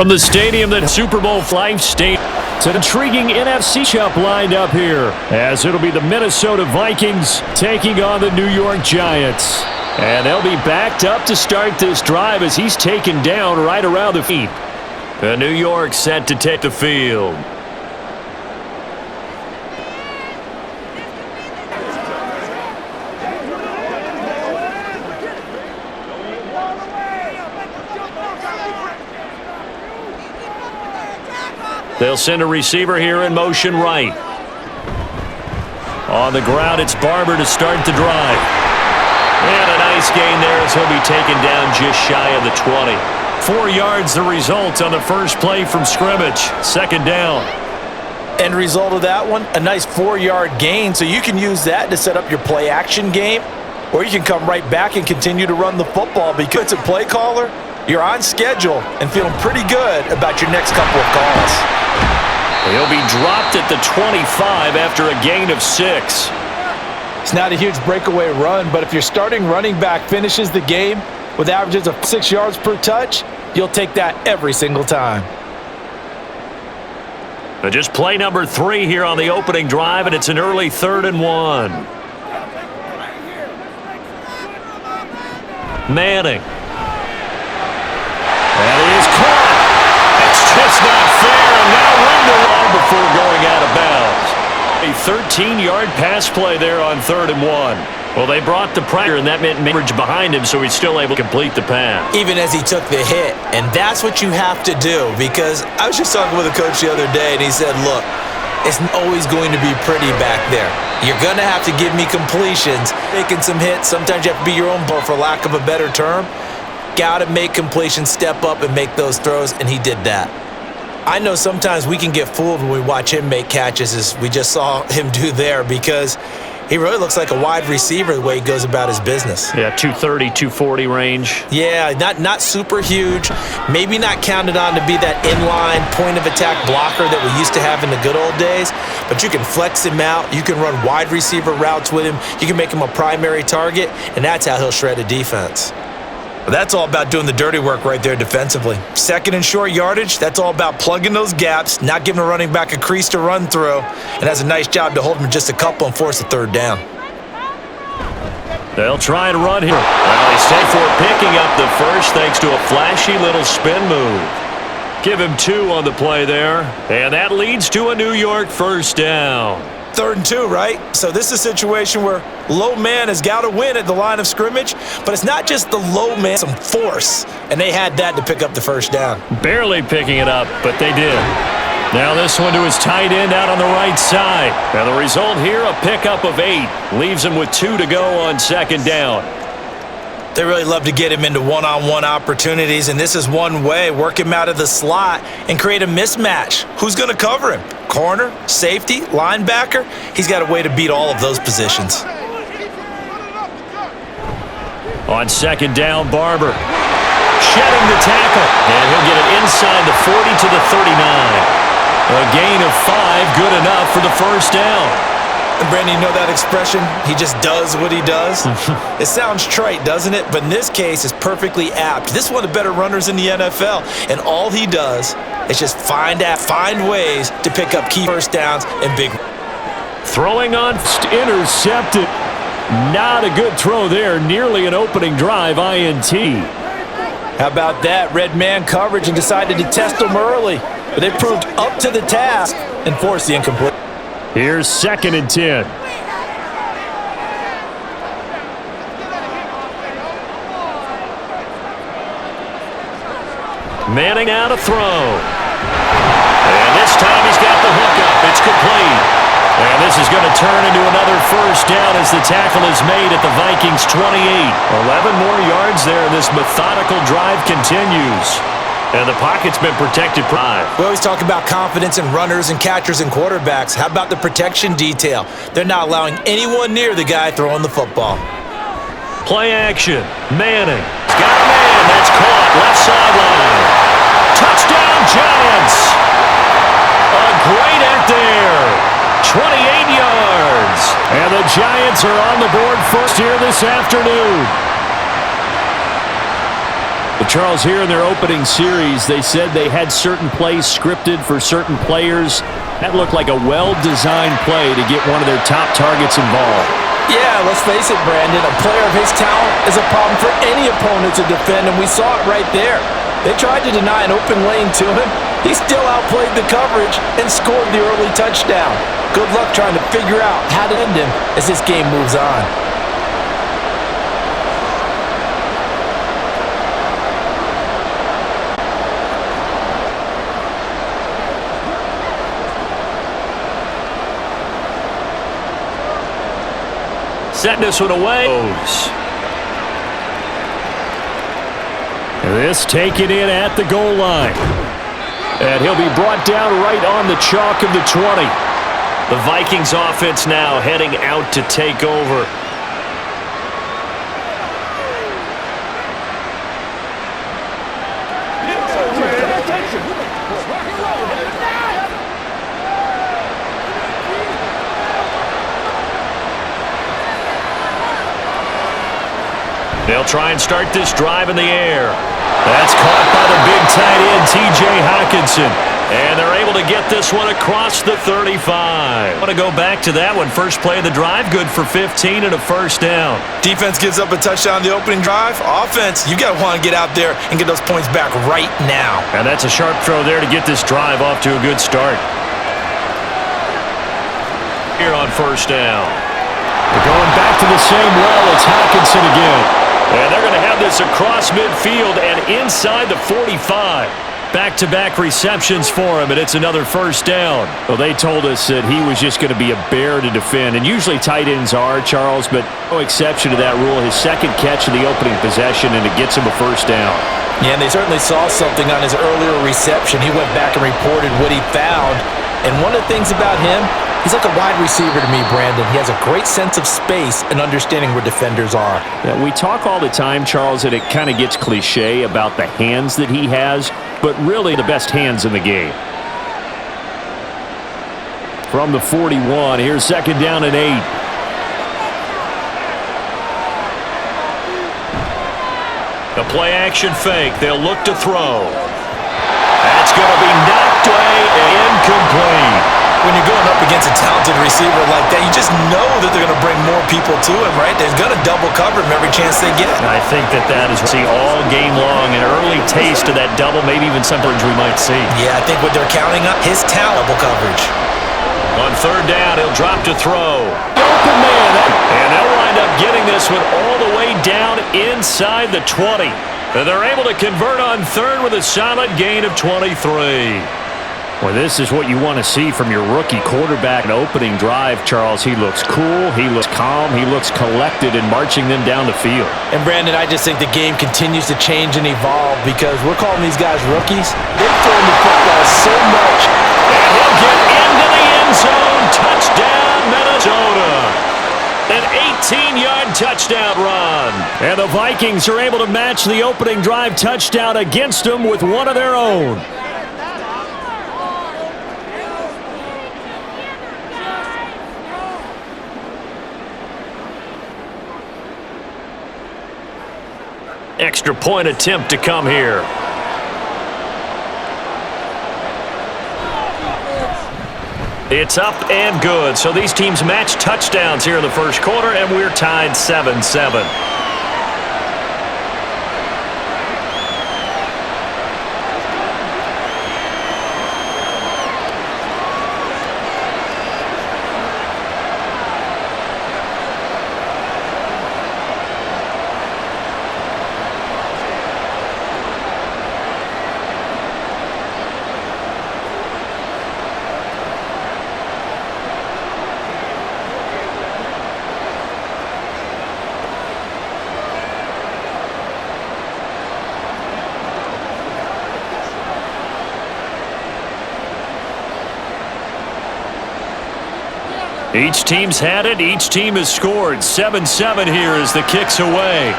From the stadium that Super Bowl Life State, it's an intriguing NFC matchup lined up here, as it'll be the Minnesota Vikings taking on the New York Giants. And they'll be backed up to start this drive as he's taken down right around the feet. The New York set to take the field. They'll send a receiver here in motion right. On the ground, it's Barber to start the drive. And a nice gain there as he'll be taken down just shy of the 20. 4 yards the result on the first play from scrimmage. Second down. End result of that one, a nice 4-yard gain. So you can use that to set up your play-action game, or you can come right back and continue to run the football because it's a play caller. You're on schedule and feeling pretty good about your next couple of calls. He'll be dropped at the 25 after a gain of 6. It's not a huge breakaway run, but if your starting running back finishes the game with averages of 6 yards per touch, you'll take that every single time. Just play number 3 here on the opening drive, and it's an early 3rd and 1. Manning. And he is caught. It's just not fair, and now run the long before going out of bounds. A 13-yard pass play there on 3rd and 1. Well, they brought the pressure, and that meant Minridge behind him, so he's still able to complete the pass. Even as he took the hit, and that's what you have to do, because I was just talking with a coach the other day, and he said, look, it's always going to be pretty back there. You're going to have to give me completions, making some hits. Sometimes you have to be your own ball, for lack of a better term. Got to make completions, step up, and make those throws, and he did that. I know sometimes we can get fooled when we watch him make catches, as we just saw him do there, because he really looks like a wide receiver the way he goes about his business. Yeah, 230, 240 range. Yeah, not super huge. Maybe not counted on to be that inline point-of-attack blocker that we used to have in the good old days, but you can flex him out. You can run wide receiver routes with him. You can make him a primary target, and that's how he'll shred a defense. But that's all about doing the dirty work right there defensively. Second and short yardage, that's all about plugging those gaps, not giving a running back a crease to run through, and has a nice job to hold him just a couple and force a 3rd down. They'll try and run here. Well, they stay for picking up the first thanks to a flashy little spin move. Give him 2 on the play there, and that leads to a New York first down. 3rd and 2, right? So this is a situation where low man has got to win at the line of scrimmage, but it's not just the low man, some force, and they had that to pick up the first down. Barely picking it up, but they did. Now this one to his tight end out on the right side. And the result here, a pickup of 8. Leaves him with 2 to go on 2nd down. They really love to get him into one-on-one opportunities, and this is one way. Work him out of the slot and create a mismatch. Who's going to cover him? Corner, safety, linebacker? He's got a way to beat all of those positions. On 2nd down, Barber. Shedding the tackle, and he'll get it inside the 40 to the 39. A gain of 5, good enough for the first down. And Brandon, you know that expression? He just does what he does. It sounds trite, doesn't it? But in this case, it's perfectly apt. This is one of the better runners in the NFL, and all he does is just find ways to pick up key first downs and big. Throwing on, intercepted. Not a good throw there. Nearly an opening drive INT. How about that? Red man coverage and decided to test him early. But they proved up to the task and forced the incomplete. Here's 2nd and 10. Manning out a throw. And this time he's got the hook up. It's complete. And this is going to turn into another first down as the tackle is made at the Vikings 28. 11 more yards there, and this methodical drive continues. And the pocket's been protected. We always talk about confidence in runners and catchers and quarterbacks. How about the protection detail? They're not allowing anyone near the guy throwing the football. Play action. Manning. He's got a man. That's caught. Left sideline. Touchdown, Giants. A great act there. 28 yards. And the Giants are on the board first here this afternoon. But Charles, here in their opening series, they said they had certain plays scripted for certain players. That looked like a well-designed play to get one of their top targets involved. Yeah, let's face it, Brandon. A player of his talent is a problem for any opponent to defend, and we saw it right there. They tried to deny an open lane to him. He still outplayed the coverage and scored the early touchdown. Good luck trying to figure out how to end him as this game moves on. Setting this one away. This taken in at the goal line. And he'll be brought down right on the chalk of the 20. The Vikings offense now heading out to take over. They'll try and start this drive in the air. That's caught by the big tight end, T.J. Hockenson. And they're able to get this one across the 35. I want to go back to that one. First play of the drive, good for 15 and a first down. Defense gives up a touchdown on the opening drive. Offense, you got to want to get out there and get those points back right now. And that's a sharp throw there to get this drive off to a good start. Here on first down. They're going back to the same well. It's Hockenson again. And they're going to have this across midfield and inside the 45. Back-to-back receptions for him, and it's another first down. Well, they told us that he was just going to be a bear to defend, and usually tight ends are, Charles, but no exception to that rule. His second catch of the opening possession, and it gets him a first down. Yeah, and they certainly saw something on his earlier reception. He went back and reported what he found, and one of the things about him, he's like a wide receiver to me, Brandon. He has a great sense of space and understanding where defenders are. Yeah, we talk all the time, Charles, that it kind of gets cliche about the hands that he has, but really the best hands in the game. From the 41, here's second down and 8. The play action fake. They'll look to throw. That's going to be knocked away and incomplete. When you're going up against a talented receiver like that, you just know that they're going to bring more people to him, right? They're going to double cover him every chance they get. And I think that is see all game long, an early taste of that double, maybe even some coverage we might see. Yeah, I think what they're counting on, his talent, double coverage. On third down, he'll drop to throw. Open man. And they'll wind up getting this one all the way down inside the 20. And they're able to convert on third with a solid gain of 23. Well, this is what you want to see from your rookie quarterback. An opening drive, Charles. He looks cool, he looks calm, he looks collected in marching them down the field. And, Brandon, I just think the game continues to change and evolve because we're calling these guys rookies. They've thrown the football so much. And he'll get into the end zone. Touchdown, Minnesota. An 18-yard touchdown run. And the Vikings are able to match the opening drive touchdown against them with one of their own. Extra point attempt to come here. It's up and good. So these teams match touchdowns here in the first quarter, and we're tied 7-7. Each team's had it. Each team has scored. 7-7 here as the kick's away.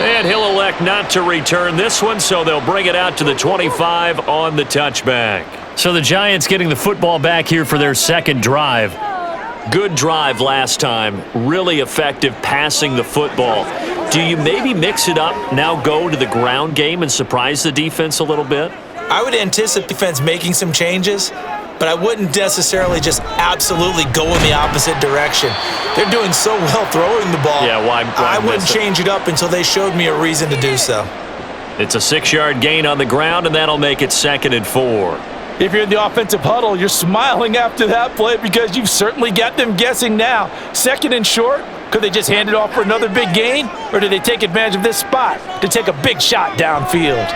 And he'll elect not to return this one, so they'll bring it out to the 25 on the touchback. So the Giants getting the football back here for their second drive. Good drive last time. Really effective passing the football. Do you maybe mix it up, now go to the ground game and surprise the defense a little bit? I would anticipate defense making some changes, but I wouldn't necessarily just absolutely go in the opposite direction. They're doing so well throwing the ball. Yeah, why I wouldn't change it up until they showed me a reason to do so. It's a 6-yard gain on the ground, and that'll make it 2nd and 4. If you're in the offensive huddle, you're smiling after that play because you've certainly got them guessing now. 2nd and short, could they just hand it off for another big gain? Or do they take advantage of this spot to take a big shot downfield?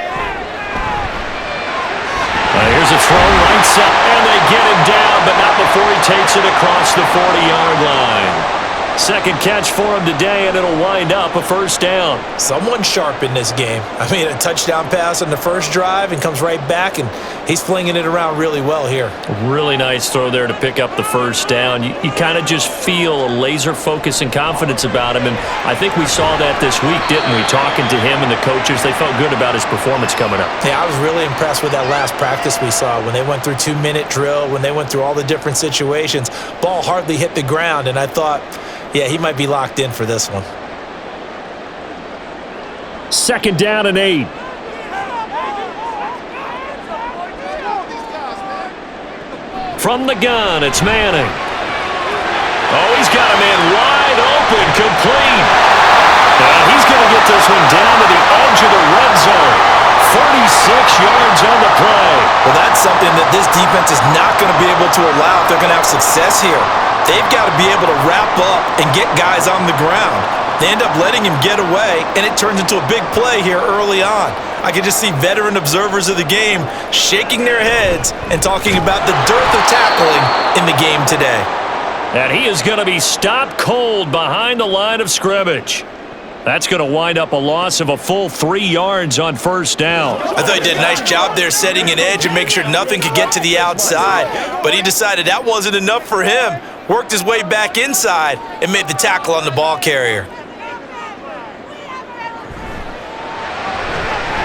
Here's a throw right side, and they get him down, but not before he takes it across the 40-yard line. Second catch for him today, and it'll wind up a 1st down. Someone sharp in this game. I mean, a touchdown pass on the first drive and comes right back, and he's flinging it around really well here. Really nice throw there to pick up the 1st down. You kind of just feel a laser focus and confidence about him, and I think we saw that this week, didn't we? Talking to him and the coaches, they felt good about his performance coming up. Yeah, I was really impressed with that last practice we saw when they went through 2-minute drill, when they went through all the different situations. Ball hardly hit the ground, and I thought, yeah, he might be locked in for this one. 2nd down and 8. From the gun, it's Manning. Oh, he's got a man wide open, complete. He's going to get this one down to the edge of the red zone. 46 yards on the play. Well, that's something that this defense is not going to be able to allow if they're going to have success here. They've got to be able to wrap up and get guys on the ground. They end up letting him get away, and it turns into a big play here early on. I can just see veteran observers of the game shaking their heads and talking about the dearth of tackling in the game today. And he is going to be stopped cold behind the line of scrimmage. That's going to wind up a loss of a full 3 yards on 1st down. I thought he did a nice job there setting an edge and make sure nothing could get to the outside, but he decided that wasn't enough for him. Worked his way back inside and made the tackle on the ball carrier.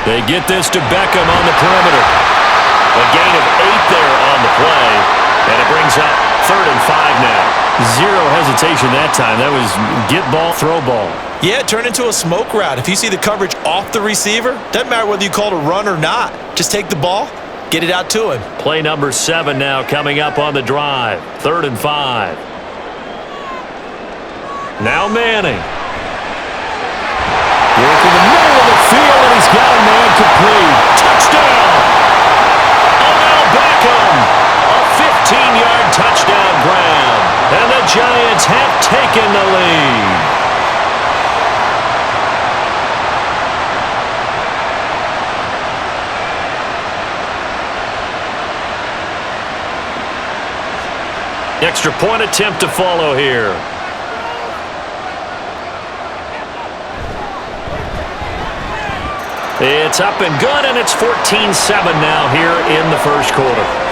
They get this to Beckham on the perimeter. A gain of 8 there on the play, and it brings up 3rd and 5 now. Zero hesitation that time. That was get ball, throw ball. Yeah, turn into a smoke route. If you see the coverage off the receiver, doesn't matter whether you call it a run or not. Just take the ball, get it out to him. Play number 7 now coming up on the drive. 3rd and 5. Now Manning. Working the middle of the field, and he's got a man complete. Touchdown! Odell Beckham. A 15-yard touchdown grab. And the Giants have taken the lead. Extra point attempt to follow here. It's up and good, and it's 14-7 now here in the 1st quarter.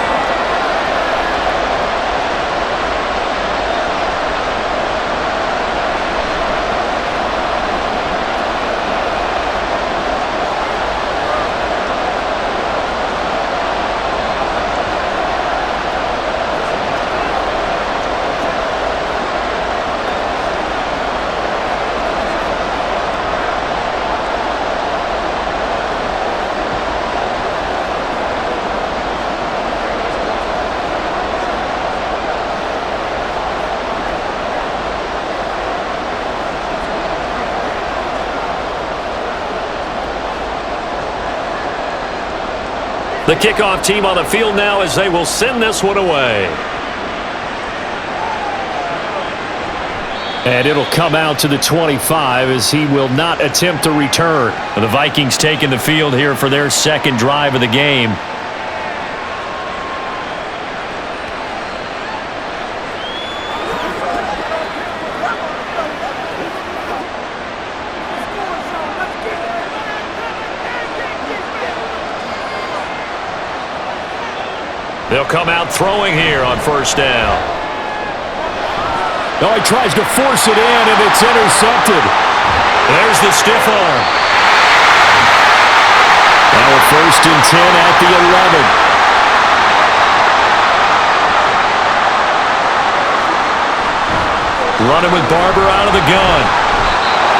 The kickoff team on the field now as they will send this one away. And it'll come out to the 25 as he will not attempt to return. The Vikings taking the field here for their 2nd drive of the game. They'll come out throwing here on 1st down. Oh, he tries to force it in, and it's intercepted. There's the stiff arm. Now 1st and 10 at the 11. Running with Barber out of the gun.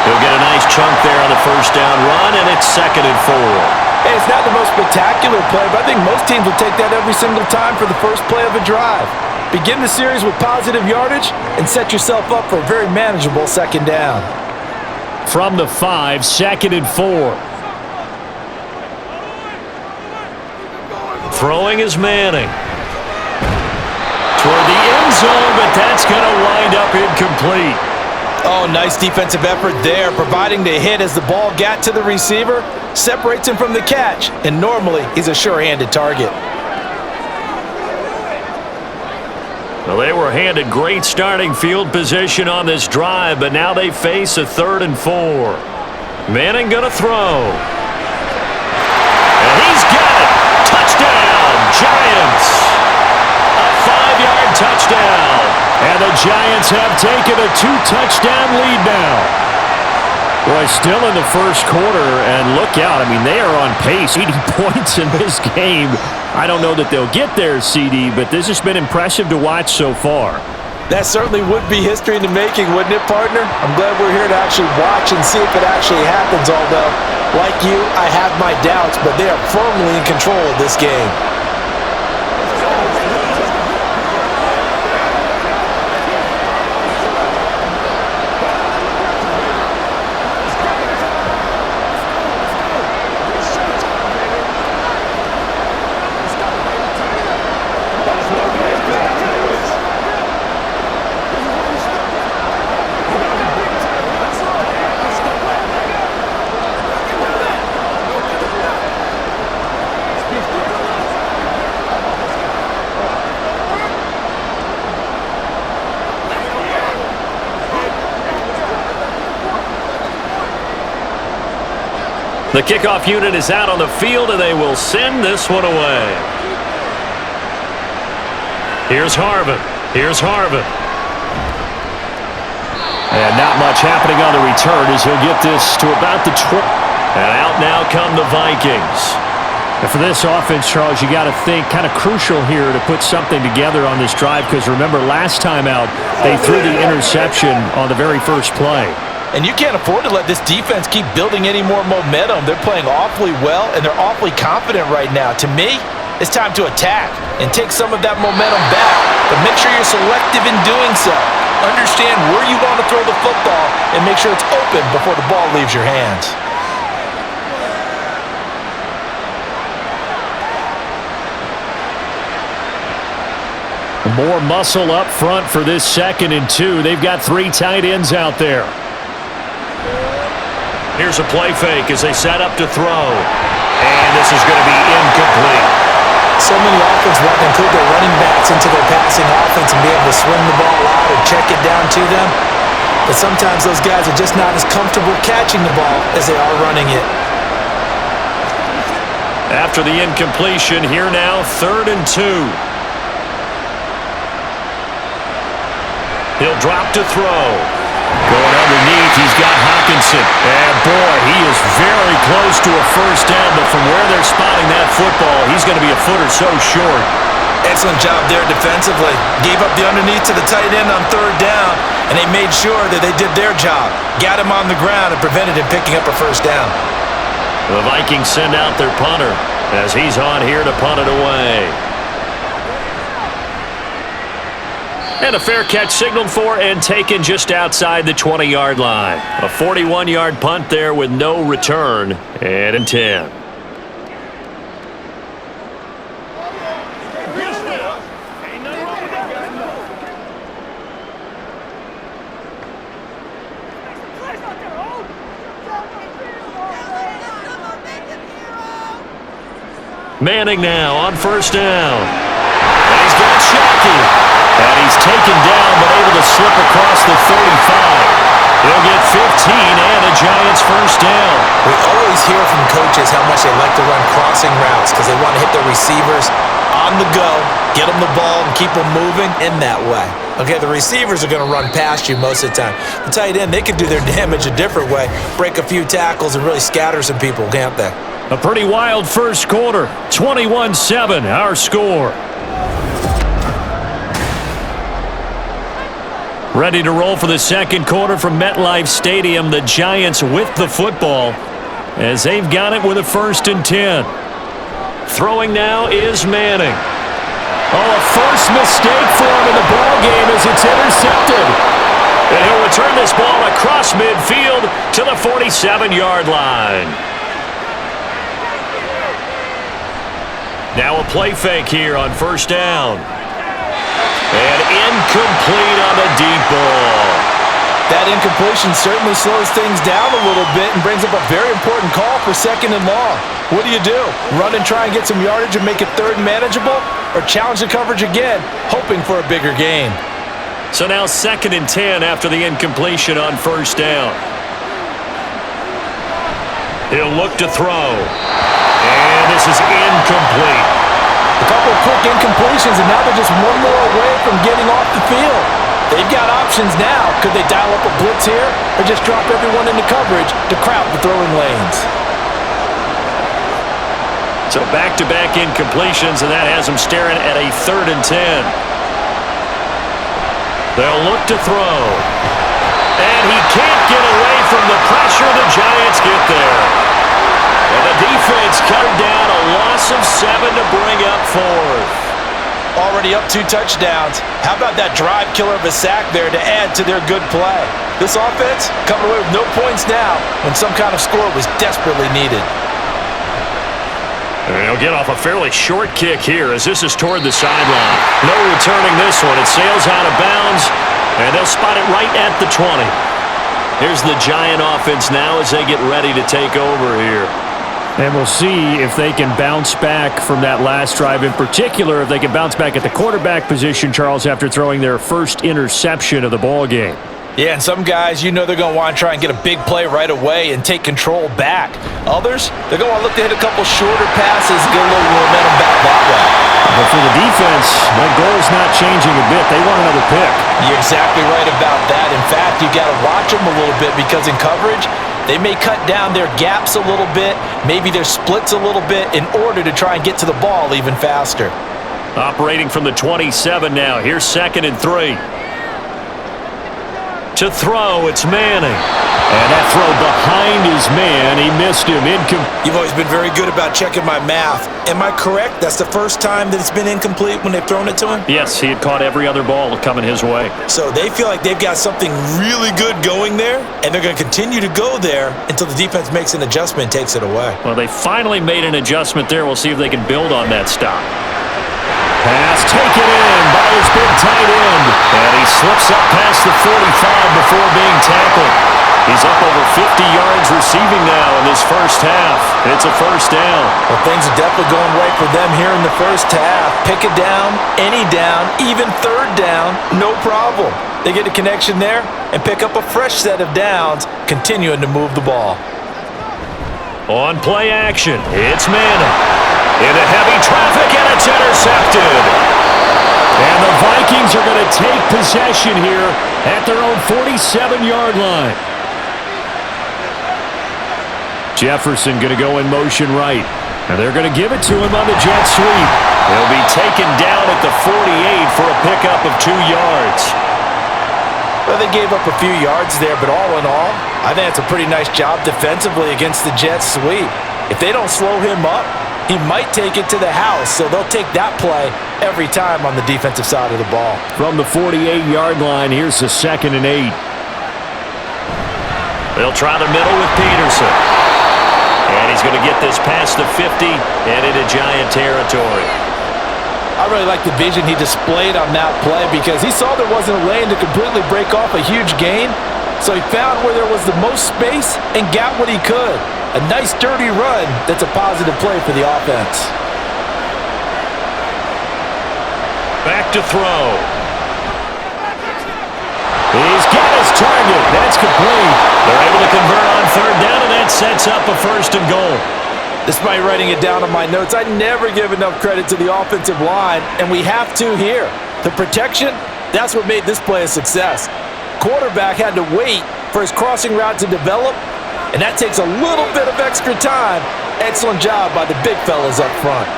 He'll get a nice chunk there on the first down run, and it's 2nd and 4. Hey, it's not the most spectacular play, but I think most teams will take that every single time for the first play of a drive. Begin the series with positive yardage and set yourself up for a very manageable 2nd down. From the 5, 2nd and 4. Throwing is Manning. Toward the end zone, but that's going to wind up incomplete. Oh, nice defensive effort there, providing the hit as the ball got to the receiver, separates him from the catch, and normally he's a sure-handed target. Well, they were handed great starting field position on this drive, but now they face a 3rd and 4. Manning going to throw. And he's got it. Touchdown, Giants. A 5-yard touchdown. And the Giants have taken a 2-touchdown lead now. Boy, still in the first quarter, and look out. I mean, they are on pace, 80 points in this game. I don't know that they'll get there, CD, but this has been impressive to watch so far. That certainly would be history in the making, wouldn't it, partner? I'm glad we're here to actually watch and see if it actually happens, although, like you, I have my doubts, but they are firmly in control of this game. The kickoff unit is out on the field, and they will send this one away. Here's Harvin. Here's Harvin. And not much happening on the return as he'll get this to about the 20. And out now come the Vikings. And for this offense, Charles, you got to think kind of crucial here to put something together on this drive, because remember last time out they threw the interception on the very first play. And you can't afford to let this defense keep building any more momentum. They're playing awfully well, and they're awfully confident right now. To me, it's time to attack and take some of that momentum back. But make sure you're selective in doing so. Understand where you want to throw the football and make sure it's open before the ball leaves your hands. More muscle up front for this 2nd and 2. They've got 3 tight ends out there. Here's a play fake as they set up to throw. And this is going to be incomplete. So many offenses want to include their running backs into their passing offense and be able to swing the ball out or check it down to them. But sometimes those guys are just not as comfortable catching the ball as they are running it. After the incompletion, here now, 3rd and 2. He'll drop to throw. Going underneath, he's got Hawkinson. And boy, he is very close to a first down, but from where they're spotting that football, he's going to be a foot or so short. Excellent job there defensively. Gave up the underneath to the tight end on 3rd down, and they made sure that they did their job. Got him on the ground and prevented him picking up a first down. The Vikings send out their punter as he's on here to punt it away. And a fair catch signaled for and taken just outside the 20-yard line. A 41-yard punt there with no return. And in 10. Manning now on first down. And he's got Shockey. And he's taken down but able to slip across the 35. He'll get 15 and a Giants first down. We always hear from coaches how much they like to run crossing routes because they want to hit their receivers on the go, get them the ball, and keep them moving in that way. Okay, the receivers are going to run past you most of the time. The tight end, they can do their damage a different way, break a few tackles, and really scatter some people, can't they? A pretty wild first quarter. 21-7, our score. Ready to roll for the second quarter from MetLife Stadium. The Giants with the football as they've got it with a 1st and 10. Throwing now is Manning. Oh, a forced mistake for him in the ball game as it's intercepted. And he'll return this ball across midfield to the 47-yard line. Now a play fake here on 1st down. And incomplete on the deep ball. That incompletion certainly slows things down a little bit and brings up a very important call for 2nd and long. What do? Run and try and get some yardage and make it 3rd and manageable? Or challenge the coverage again, hoping for a bigger gain? So now 2nd and 10 after the incompletion on 1st down. He'll look to throw. And this is incomplete. A couple of quick incompletions, and now they're just one more away from getting off the field. They've got options now. Could they dial up a blitz here or just drop everyone into coverage to crowd the throwing lanes? So back-to-back incompletions, and that has them staring at a 3rd and 10. They'll look to throw. And he can't get away from the pressure. The Giants get there. And the defense cut down, a loss of 7 to bring up 4th. Already up 2 touchdowns. How about that drive killer of a sack there to add to their good play? This offense coming away with no points now when some kind of score was desperately needed. And he'll get off a fairly short kick here as this is toward the sideline. No returning this one. It sails out of bounds, and they'll spot it right at the 20. Here's the Giant offense now as they get ready to take over here. And we'll see if they can bounce back from that last drive. In particular, if they can bounce back at the quarterback position, Charles, after throwing their first interception of the ball game. Yeah, and some guys, they're going to want to try and get a big play right away and take control back. Others, they're going to want to look to hit a couple shorter passes and get a little momentum back that way. But for the defense, that goal's not changing a bit. They want another pick. You're exactly right about that. In fact, you got to watch them a little bit because in coverage, they may cut down their gaps a little bit, maybe their splits a little bit in order to try and get to the ball even faster. Operating from the 27 now. Here's 2nd and 3. To throw, it's Manning. And that throw behind his man, he missed him. You've always been very good about checking my math. Am I correct? That's the first time that it's been incomplete when they've thrown it to him? Yes, he had caught every other ball coming his way. So they feel like they've got something really good going there, and they're going to continue to go there until the defense makes an adjustment and takes it away. Well, they finally made an adjustment there. We'll see if they can build on that stop. Pass taken in by his big tight end. And he slips up past the 45 before being tackled. He's up over 50 yards receiving now in this first half. It's a 1st down. Well, things are definitely going right for them here in the first half. Pick a down, any down, even 3rd down, no problem. They get a connection there and pick up a fresh set of downs, continuing to move the ball. On play action, it's Manning. Into heavy traffic, and it's intercepted. And the Vikings are going to take possession here at their own 47-yard line. Jefferson going to go in motion right. And they're going to give it to him on the jet sweep. He'll be taken down at the 48 for a pickup of 2 yards. Well, they gave up a few yards there, but all in all, I think it's a pretty nice job defensively against the jet sweep. If they don't slow him up, he might take it to the house, so they'll take that play every time on the defensive side of the ball. From the 48-yard line, here's the 2nd and 8. They'll try the middle with Peterson. And he's going to get this past the 50 and into Giant territory. I really like the vision he displayed on that play because he saw there wasn't a lane to completely break off a huge gain, so he found where there was the most space and got what he could. A nice, dirty run that's a positive play for the offense. Back to throw. He's got his target. That's complete. They're able to convert on 3rd down, and that sets up a 1st and goal. Despite writing it down on my notes, I never give enough credit to the offensive line, and we have to here. The protection, that's what made this play a success. Quarterback had to wait for his crossing route to develop, and that takes a little bit of extra time. Excellent job by the big fellas up front.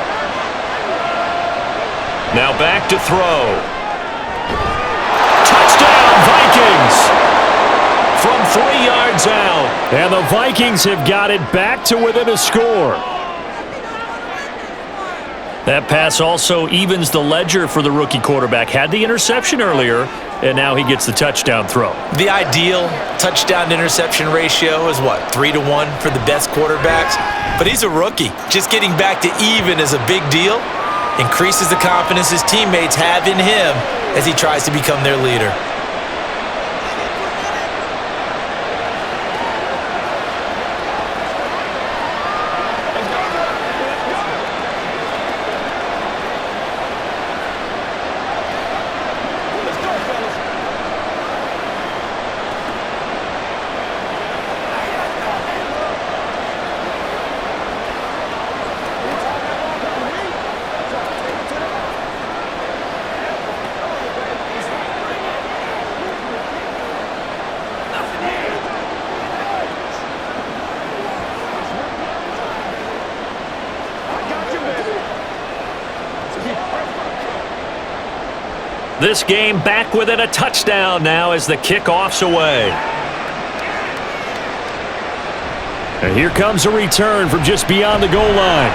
Now back to throw. Touchdown, Vikings! Vikings from 3 yards out. And the Vikings have got it back to within a score. That pass also evens the ledger for the rookie quarterback. Had the interception earlier, and now he gets the touchdown throw. The ideal touchdown-interception ratio is, what, 3-to-1 for the best quarterbacks? But he's a rookie. Just getting back to even is a big deal. Increases the confidence his teammates have in him as he tries to become their leader. This game back within a touchdown now as the kickoff's away. And here comes a return from just beyond the goal line.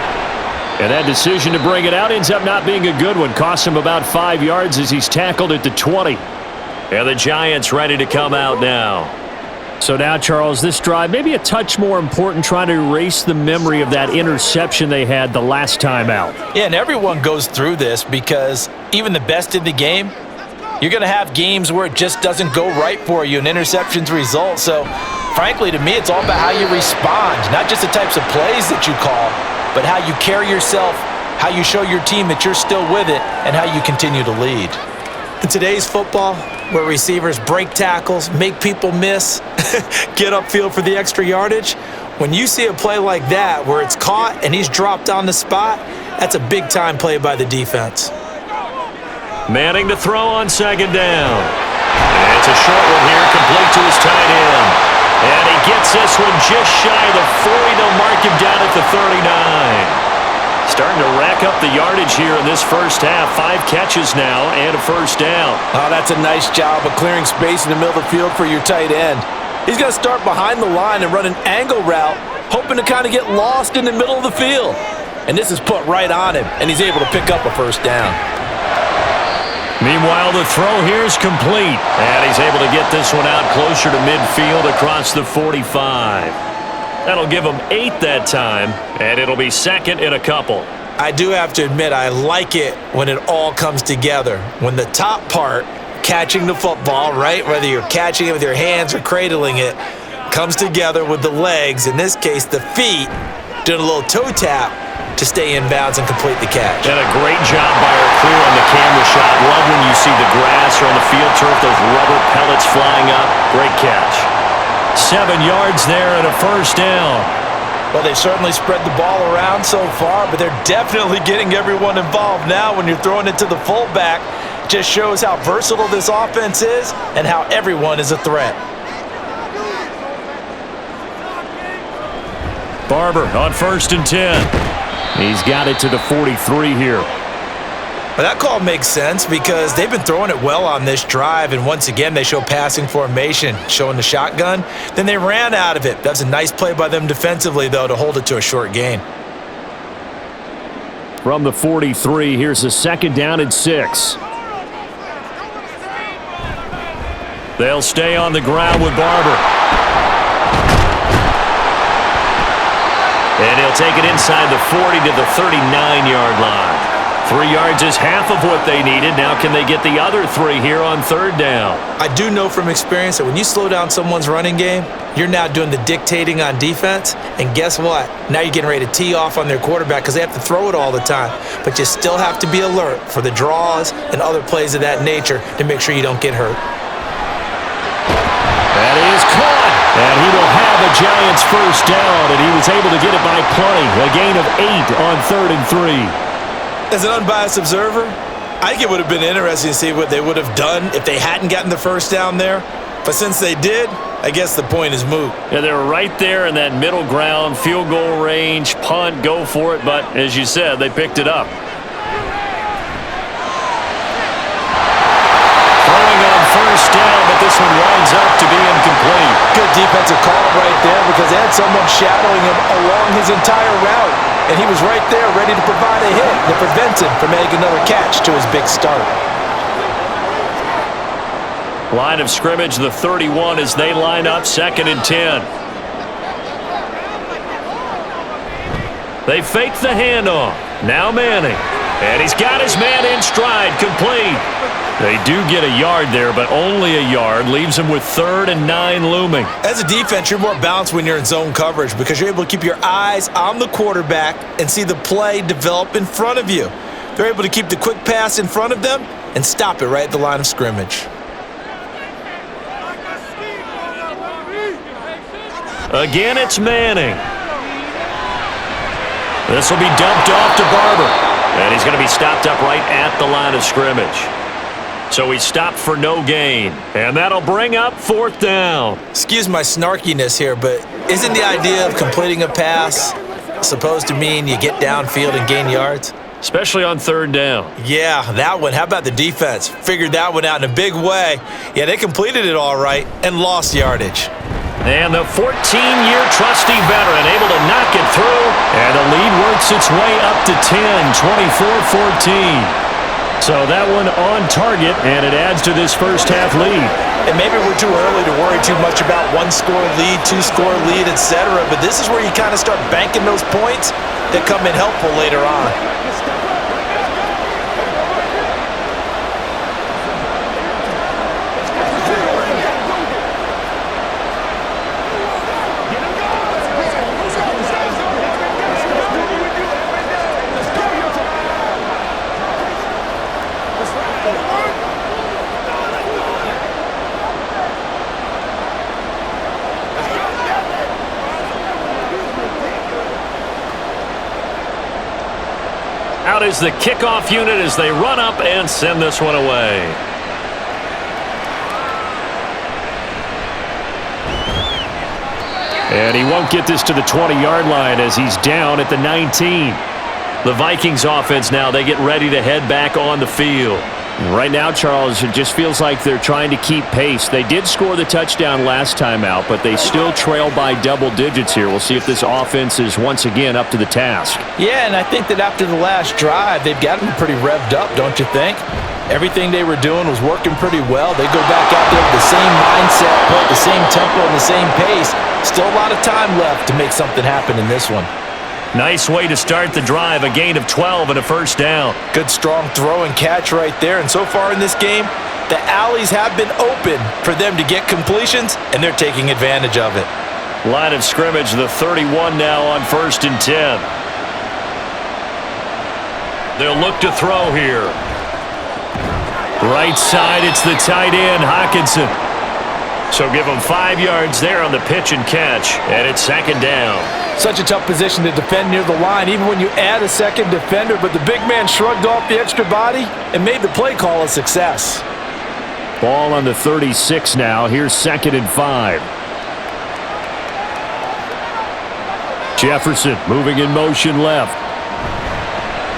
And that decision to bring it out ends up not being a good one. Costs him about 5 yards as he's tackled at the 20. And the Giants ready to come out now. So now, Charles, this drive maybe a touch more important, trying to erase the memory of that interception they had the last time out. Yeah, and everyone goes through this because even the best in the game, you're going to have games where it just doesn't go right for you, and interceptions result. So, frankly, to me, it's all about how you respond, not just the types of plays that you call, but how you carry yourself, how you show your team that you're still with it, and how you continue to lead. In today's football, where receivers break tackles, make people miss, get upfield for the extra yardage, when you see a play like that where it's caught and he's dropped on the spot, that's a big-time play by the defense. Manning to throw on second down. And it's a short one here, complete to his tight end. And he gets this one just shy of the 40. They'll mark him down at the 39. Starting to rack up the yardage here in this first half. 5 catches now and a first down. Oh, that's a nice job of clearing space in the middle of the field for your tight end. He's going to start behind the line and run an angle route, hoping to kind of get lost in the middle of the field. And this is put right on him, and he's able to pick up a first down. Meanwhile, the throw here is complete. And he's able to get this one out closer to midfield across the 45. That'll give him 8 that time, and it'll be second in a couple. I do have to admit, I like it when it all comes together. When the top part, catching the football, right, whether you're catching it with your hands or cradling it, comes together with the legs, in this case the feet, doing a little toe tap to stay in bounds and complete the catch. And a great job by our crew on the camera shot. Love when you see the grass or on the field turf, those rubber pellets flying up. Great catch. 7 yards there and a first down. Well, they've certainly spread the ball around so far, but they're definitely getting everyone involved now when you're throwing it to the fullback. Just shows how versatile this offense is and how everyone is a threat. Barber on 1st and 10. He's got it to the 43 here. Well, that call makes sense because they've been throwing it well on this drive, and once again they show passing formation, showing the shotgun. Then they ran out of it. That's a nice play by them defensively, though, to hold it to a short gain. From the 43, here's a second down and 6. They'll stay on the ground with Barber. And he'll take it inside the 40 to the 39-yard line. 3 yards is half of what they needed. Now can they get the other 3 here on 3rd down? I do know from experience that when you slow down someone's running game, you're now doing the dictating on defense. And guess what? Now you're getting ready to tee off on their quarterback because they have to throw it all the time. But you still have to be alert for the draws and other plays of that nature to make sure you don't get hurt. That is caught. And he will have a Giants first down, and he was able to get it by plenty. A gain of 8 on 3rd and 3. As an unbiased observer, I think it would have been interesting to see what they would have done if they hadn't gotten the first down there. But since they did, I guess the point is moot. Yeah, they were right there in that middle ground, field goal range, punt, go for it. But as you said, they picked it up. Throwing on 1st down, but this one winds up to be incomplete. Good defensive call right there because they had someone shadowing him along his entire route. And he was right there ready to provide a hit that prevents him from making another catch to his big start. Line of scrimmage, the 31 as they line up, 2nd and 10. They fake the handoff. Now Manning. And he's got his man in stride, complete. They do get a yard there, but only a yard. Leaves him with 3rd and 9 looming. As a defense, you're more balanced when you're in zone coverage because you're able to keep your eyes on the quarterback and see the play develop in front of you. They're able to keep the quick pass in front of them and stop it right at the line of scrimmage. Again, it's Manning. This will be dumped off to Barber. And he's going to be stopped up right at the line of scrimmage. So he's stopped for no gain. And that'll bring up 4th down. Excuse my snarkiness here, but isn't the idea of completing a pass supposed to mean you get downfield and gain yards? Especially on 3rd down. Yeah, that one. How about the defense? Figured that one out in a big way. Yeah, they completed it all right and lost yardage. And the 14-year trusty veteran able to knock it through. And the lead works its way up to 10, 24-14. So that one on target, and it adds to this first half lead. And maybe we're too early to worry too much about 1-score lead, 2-score lead, etc. But this is where you kind of start banking those points that come in helpful later on. Out is the kickoff unit as they run up and send this one away. And he won't get this to the 20-yard line as he's down at the 19. The Vikings offense now, they get ready to head back on the field. Right now, Charles, it just feels like they're trying to keep pace. They did score the touchdown last time out, but they still trail by double digits here. We'll see if this offense is once again up to the task. Yeah, and I think that after the last drive, they've got them pretty revved up, don't you think? Everything they were doing was working pretty well. They go back out there with the same mindset, play at the same tempo and the same pace. Still a lot of time left to make something happen in this one. Nice way to start the drive, a gain of 12 and a first down. Good strong throw and catch right there. And so far in this game, the alleys have been open for them to get completions, and they're taking advantage of it. Line of scrimmage, the 31 now on 1st and 10. They'll look to throw here. Right side, it's the tight end, Hockenson. So give him 5 yards there on the pitch and catch, and it's 2nd down. Such a tough position to defend near the line, even when you add a second defender, but the big man shrugged off the extra body and made the play call a success. Ball on the 36 now. Here's 2nd and 5. Jefferson moving in motion left.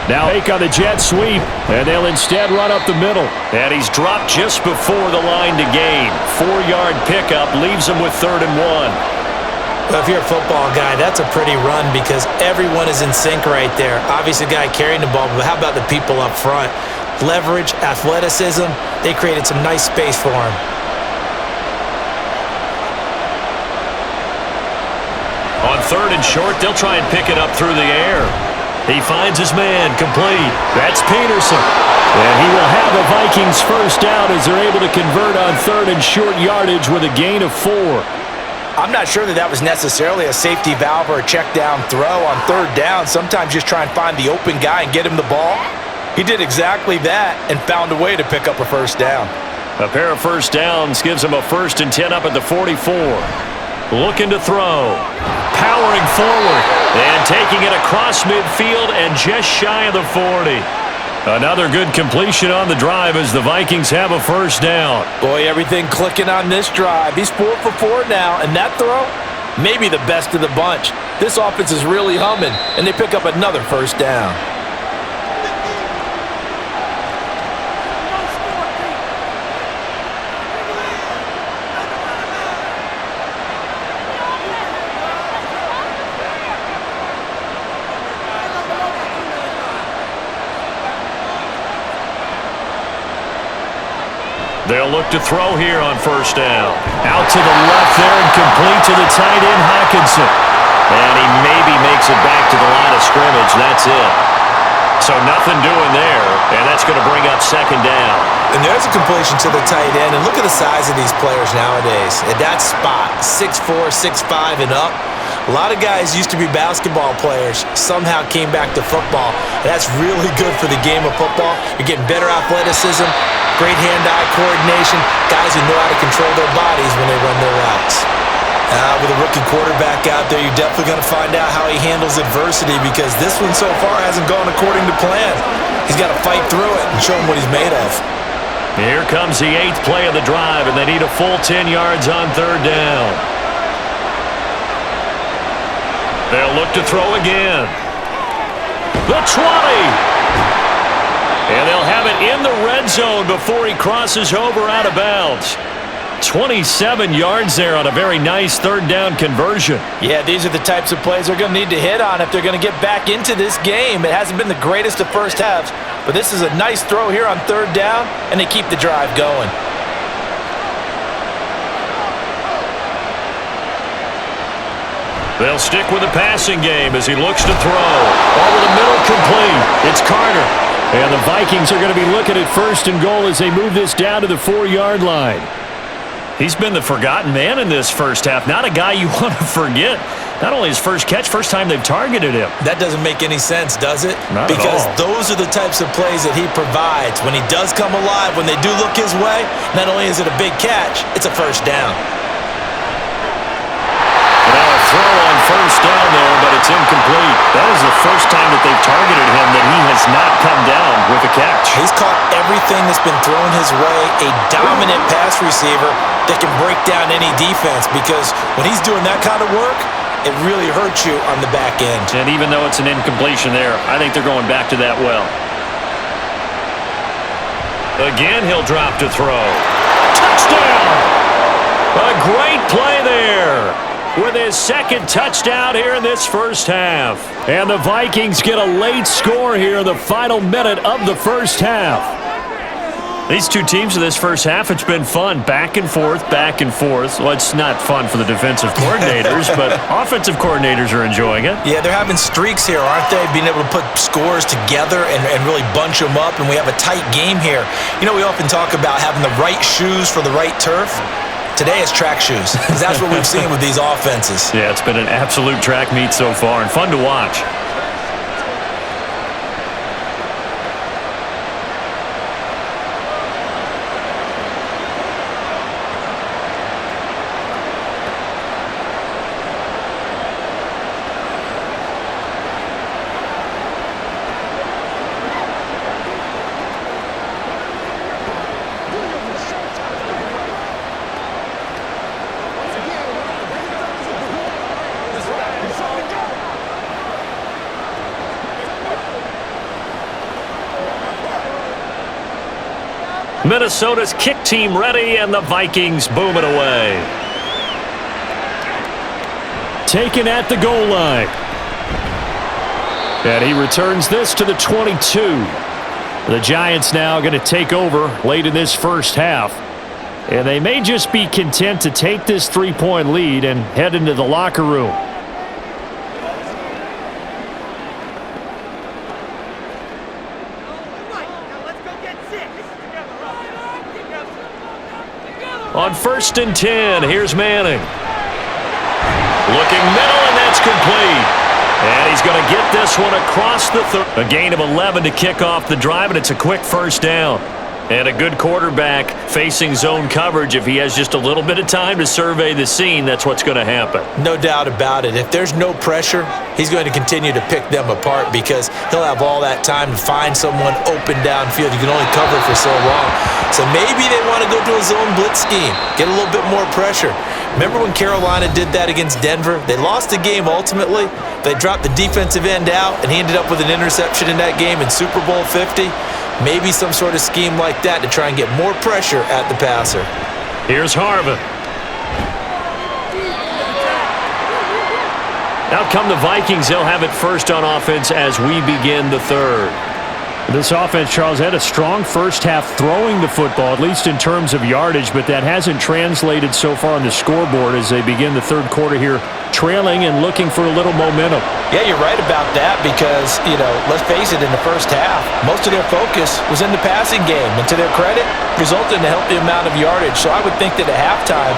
Now fake on the jet sweep, and they'll instead run up the middle. And he's dropped just before the line to gain. 4-yard pickup leaves him with 3rd and 1. Well, if you're a football guy, that's a pretty run because everyone is in sync right there. Obviously, the guy carrying the ball, but how about the people up front? Leverage, athleticism, they created some nice space for him. On 3rd and short, they'll try and pick it up through the air. He finds his man, complete. That's Peterson. And he will have the Vikings first down as they're able to convert on 3rd and short yardage with a gain of 4. I'm not sure that was necessarily a safety valve or a check down throw on 3rd down. Sometimes just try and find the open guy and get him the ball. He did exactly that and found a way to pick up a first down. A pair of first downs gives him a 1st and 10 up at the 44. Looking to throw. Powering forward. And taking it across midfield and just shy of the 40. Another good completion on the drive as the Vikings have a first down. Boy, everything clicking on this drive. He's 4 for 4 now, and that throw, maybe the best of the bunch. This offense is really humming, and they pick up another first down. They'll look to throw here on first down. Out to the left there and complete to the tight end, Hockenson. And he maybe makes it back to the line of scrimmage. That's it. So nothing doing there, and that's going to bring up second down. And there's a completion to the tight end. And look at the size of these players nowadays. At that spot, 6'4", 6'5", and up. A lot of guys used to be basketball players, somehow came back to football. And that's really good for the game of football. You're getting better athleticism, great hand-eye coordination, guys who know how to control their bodies when they run their routes. With a rookie quarterback out there, you're definitely going to find out how he handles adversity, because this one so far hasn't gone according to plan. He's got to fight through it and show him what he's made of. Here comes the 8th play of the drive, and they need a full 10 yards on third down. They'll look to throw again. The 20. And they'll have it in the red zone before he crosses over out of bounds. 27 yards there on a very nice third down conversion. Yeah, these are the types of plays they're going to need to hit on if they're going to get back into this game. It hasn't been the greatest of first halves, but this is a nice throw here on third down, and they keep the drive going. They'll stick with the passing game as he looks to throw. Over the middle, complete. It's Carter. And the Vikings are going to be looking at first and goal as they move this down to the 4-yard line. He's been the forgotten man in this first half. Not a guy you want to forget. Not only his first catch, first time they've targeted him. That doesn't make any sense, does it? Not because at all. Those are the types of plays that he provides. When he does come alive, when they do look his way, not only is it a big catch, it's a first down. Now a throw on first down there, but it's incomplete. That is the first time that they've targeted him that he has not come down with a catch. He's caught everything that's been thrown his way, a dominant pass receiver that can break down any defense, because when he's doing that kind of work, it really hurts you on the back end. And even though it's an incompletion there, I think they're going back to that well. Again, he'll drop to throw. Touchdown! A great play there with his second touchdown here in this first half. And the Vikings get a late score here in the final minute of the first half. These two teams in this first half, it's been fun. Back and forth, back and forth. Well, it's not fun for the defensive coordinators, but offensive coordinators are enjoying it. Yeah, they're having streaks here, aren't they? Being able to put scores together and really bunch them up, and we have a tight game here. You know, we often talk about having the right shoes for the right turf. Today it's track shoes, because that's what we've seen with these offenses. Yeah, it's been an absolute track meet so far, and fun to watch. Minnesota's kick team ready, and the Vikings boom it away. Taken at the goal line. And he returns this to the 22. The Giants now going to take over late in this first half. And they may just be content to take this 3-point lead and head into the locker room. On 1st and 10, here's Manning. Looking middle, and that's complete. And he's going to get this one across the A gain of 11 to kick off the drive, and it's a quick first down. And a good quarterback facing zone coverage. If he has just a little bit of time to survey the scene, that's what's going to happen. No doubt about it. If there's no pressure, he's going to continue to pick them apart, because he'll have all that time to find someone open downfield. You can only cover for so long. So maybe they want to go to a zone blitz scheme, get a little bit more pressure. Remember when Carolina did that against Denver? They lost the game ultimately. They dropped the defensive end out, and he ended up with an interception in that game in Super Bowl 50. Maybe some sort of scheme like that to try and get more pressure at the passer. Here's Harvin. Out come the Vikings. They'll have it first on offense as we begin the third. This offense, Charles, had a strong first half throwing the football, at least in terms of yardage, but that hasn't translated so far on the scoreboard as they begin the third quarter here, trailing and looking for a little momentum. Yeah, you're right about that because, let's face it, in the first half, most of their focus was in the passing game. And to their credit, resulted in a healthy amount of yardage. So I would think that at halftime,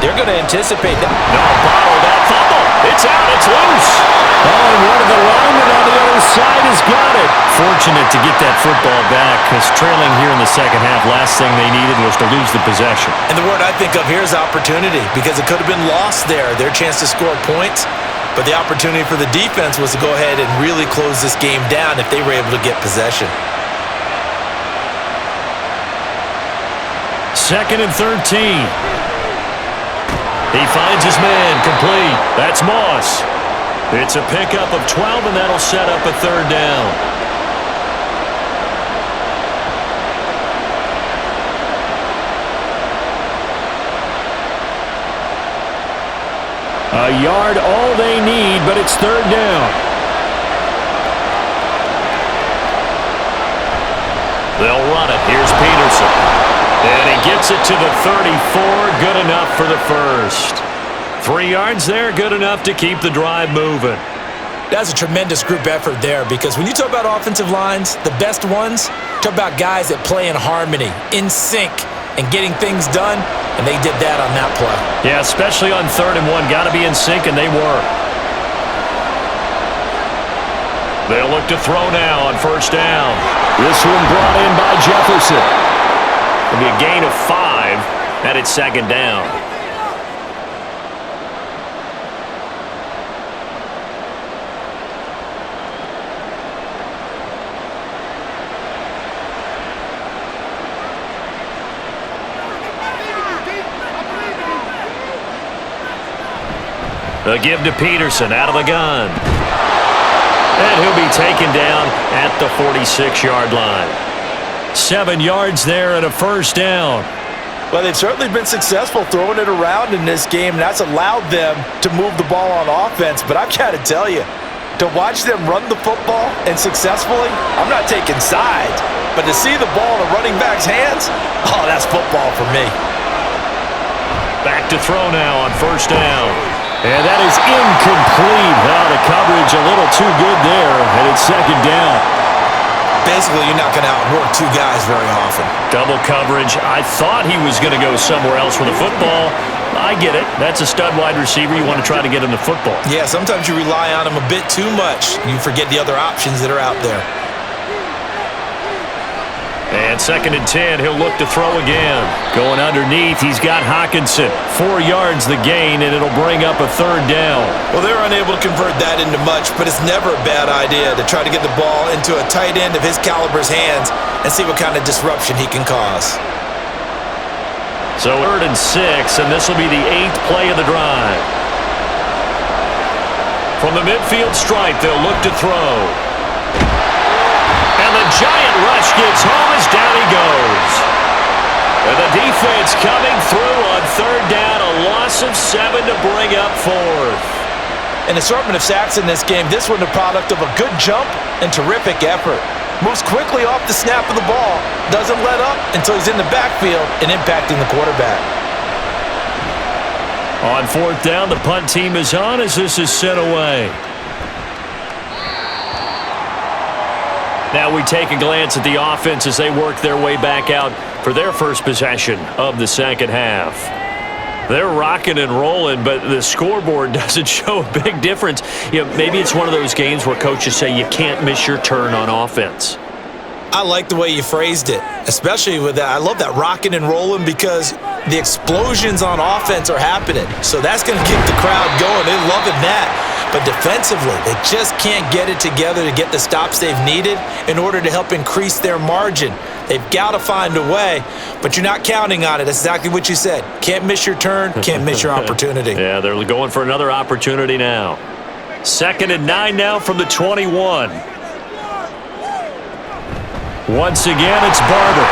they're going to anticipate that. No, bottle that fumble. It's out. It's loose. Oh, and one of the linemen on the other side has got it. Fortunate to get that football back because trailing here in the second half, last thing they needed was to lose the possession. And the word I think of here is opportunity because it could have been lost there, their chance to score points. But the opportunity for the defense was to go ahead and really close this game down if they were able to get possession. 2nd and 13. He finds his man, complete. That's Moss. It's a pickup of 12, and that'll set up a third down. A yard, all they need, but it's third down. They'll run it. Here's Peterson. And he gets it to the 34. Good enough for the first. 3 yards there, good enough to keep the drive moving. That's a tremendous group effort there because when you talk about offensive lines, the best ones, talk about guys that play in harmony, in sync, and getting things done, and they did that on that play. Yeah, especially on 3rd and 1. Got to be in sync, and they were. They'll look to throw now on 1st down. This one brought in by Jefferson. It'll be a gain of 5, and it's 2nd down. The give to Peterson out of the gun. And he'll be taken down at the 46-yard line. 7 yards there and a 1st down. Well, they've certainly been successful throwing it around in this game, and that's allowed them to move the ball on offense. But I've got to tell you, to watch them run the football and successfully, I'm not taking sides. But to see the ball in a running back's hands, oh, that's football for me. Back to throw now on 1st down. And that is incomplete. The coverage a little too good there, and it's 2nd down. Basically, you're not going to outwork 2 guys very often. Double coverage. I thought he was going to go somewhere else with the football. I get it. That's a stud wide receiver. You want to try to get him the football. Yeah, sometimes you rely on him a bit too much. You forget the other options that are out there. And 2nd and 10, he'll look to throw again. Going underneath, he's got Hockenson. 4 yards the gain, and it'll bring up a 3rd down. Well, they're unable to convert that into much, but it's never a bad idea to try to get the ball into a tight end of his caliber's hands and see what kind of disruption he can cause. So 3rd and 6, and this will be the 8th play of the drive. From the midfield stripe, they'll look to throw. And the giant rush gets home as down he goes. And the defense coming through on 3rd down, a loss of 7 to bring up 4th. An assortment of sacks in this game. This one the product of a good jump and terrific effort. Moves quickly off the snap of the ball. Doesn't let up until he's in the backfield and impacting the quarterback. On 4th down, the punt team is on as this is sent away. Now we take a glance at the offense as they work their way back out for their first possession of the second half. They're rocking and rolling, but the scoreboard doesn't show a big difference. Maybe it's one of those games where coaches say you can't miss your turn on offense. I like the way you phrased it, especially with that. I love that rocking and rolling because the explosions on offense are happening. So that's going to keep the crowd going. They're loving that. But defensively, they just can't get it together to get the stops they've needed in order to help increase their margin. They've got to find a way, but you're not counting on it. That's exactly what you said. Can't miss your turn, can't miss your opportunity. Yeah, they're going for another opportunity now. 2nd and 9 now from the 21. Once again, it's Barber.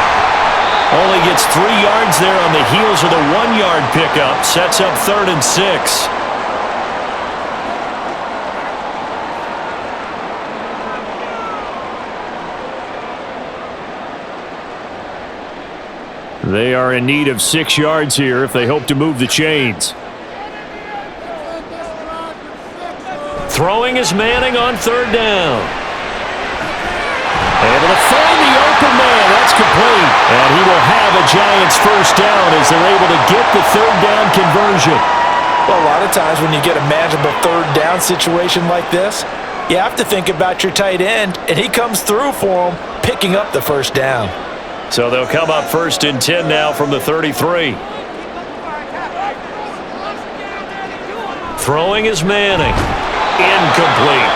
Only gets 3 yards there on the heels of the 1-yard pickup. Sets up 3rd and 6. They are in need of 6 yards here if they hope to move the chains. Throwing is Manning on 3rd down. Able to find the open man. That's complete. And he will have a Giants 1st down as they're able to get the 3rd down conversion. Well, a lot of times when you get a manageable 3rd down situation like this, you have to think about your tight end, and he comes through for him, picking up the 1st down. So they'll come up 1st and 10 now from the 33. Throwing is Manning. Incomplete.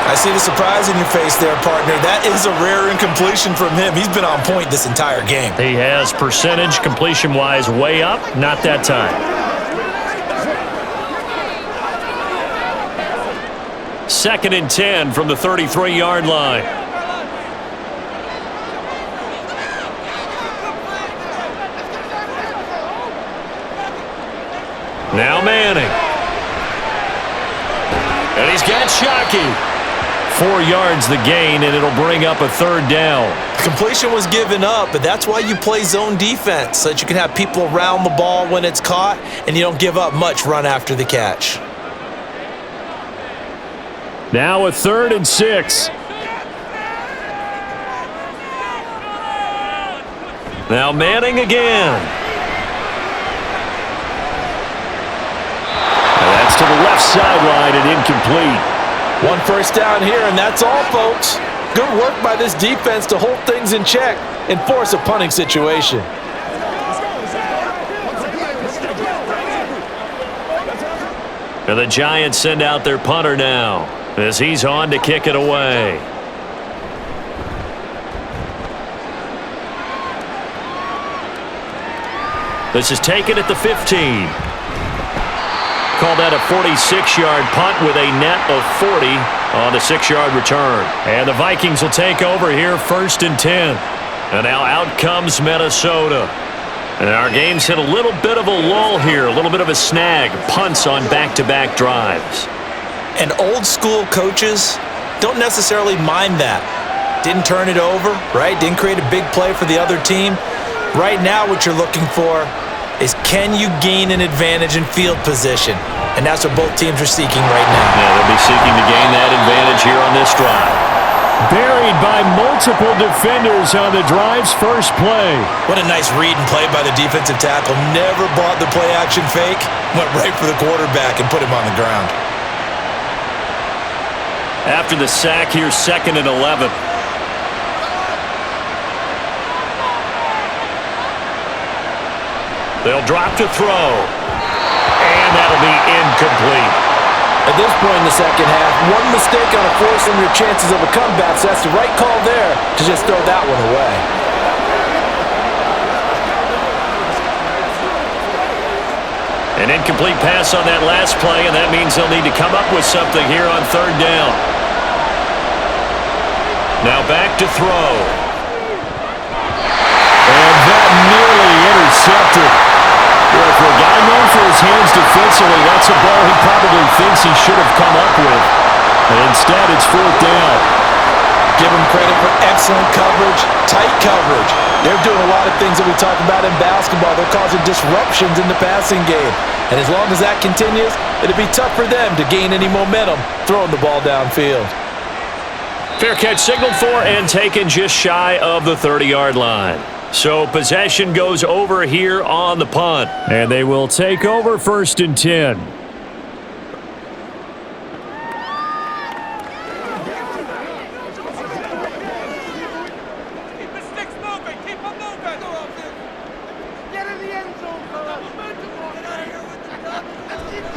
I see the surprise in your face there, partner. That is a rare incompletion from him. He's been on point this entire game. He has percentage completion-wise way up. Not that time. 2nd and 10 from the 33-yard line. Now Manning. And he's got Shockey. 4 yards the gain, and it'll bring up a 3rd down. Completion was given up, but that's why you play zone defense, so that you can have people around the ball when it's caught, and you don't give up much run after the catch. Now a 3rd and 6. Now Manning again. And that's to the left sideline and incomplete. 1 first down here, and that's all, folks. Good work by this defense to hold things in check and force a punting situation. And the Giants send out their punter now as he's on to kick it away. This is taken at the 15. Call that a 46-yard punt with a net of 40 on the 6-yard return. And the Vikings will take over here 1st and 10. And now out comes Minnesota. And our game's hit a little bit of a lull here, a little bit of a snag. Punts on back-to-back drives. And old-school coaches don't necessarily mind that. Didn't turn it over, right? Didn't create a big play for the other team. Right now what you're looking for is, can you gain an advantage in field position? And that's what both teams are seeking right now. Yeah, they'll be seeking to gain that advantage here on this drive. Buried by multiple defenders on the drive's first play. What a nice read and play by the defensive tackle. Never bought the play-action fake. Went right for the quarterback and put him on the ground. After the sack, here's 2nd and 11. They'll drop to throw. And that'll be incomplete. At this point in the second half, one mistake on a force from your chances of a comeback, so that's the right call there to just throw that one away. An incomplete pass on that last play, and that means they'll need to come up with something here on 3rd down. Now back to throw. And that nearly intercepted. Well, for a guy known for his hands defensively, that's a ball he probably thinks he should have come up with. And instead, it's 4th down. Give them credit for excellent coverage, tight coverage. They're doing a lot of things that we talk about in basketball. They're causing disruptions in the passing game. And as long as that continues, it'll be tough for them to gain any momentum throwing the ball downfield. Fair catch signaled for and taken just shy of the 30-yard line. So possession goes over here on the punt. And they will take over 1st and 10.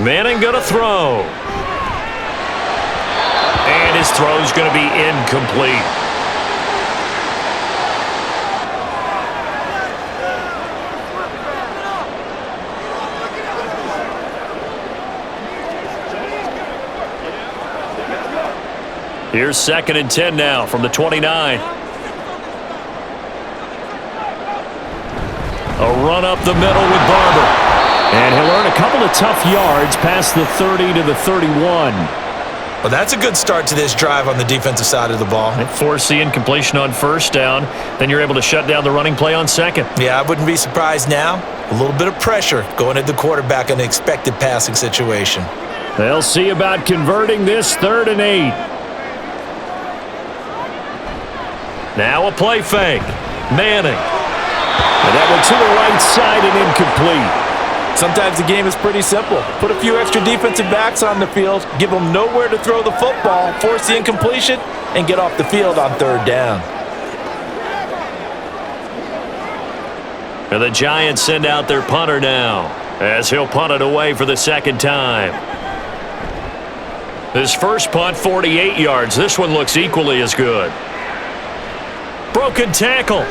Manning going to throw. And his throw's going to be incomplete. Here's 2nd and 10 now from the 29. A run up the middle with Barber. And he'll earn a couple of tough yards past the 30 to the 31. Well, that's a good start to this drive on the defensive side of the ball. They force the incompletion on first down. Then you're able to shut down the running play on second. Yeah, I wouldn't be surprised now. A little bit of pressure going at the quarterback in an expected passing situation. They'll see about converting this 3rd and 8. Now a play fake. Manning. And that one to the right side and incomplete. Sometimes the game is pretty simple. Put a few extra defensive backs on the field, give them nowhere to throw the football, force the incompletion, and get off the field on 3rd down. And the Giants send out their punter now, as he'll punt it away for the 2nd time. His first punt, 48 yards. This one looks equally as good. Broken tackle.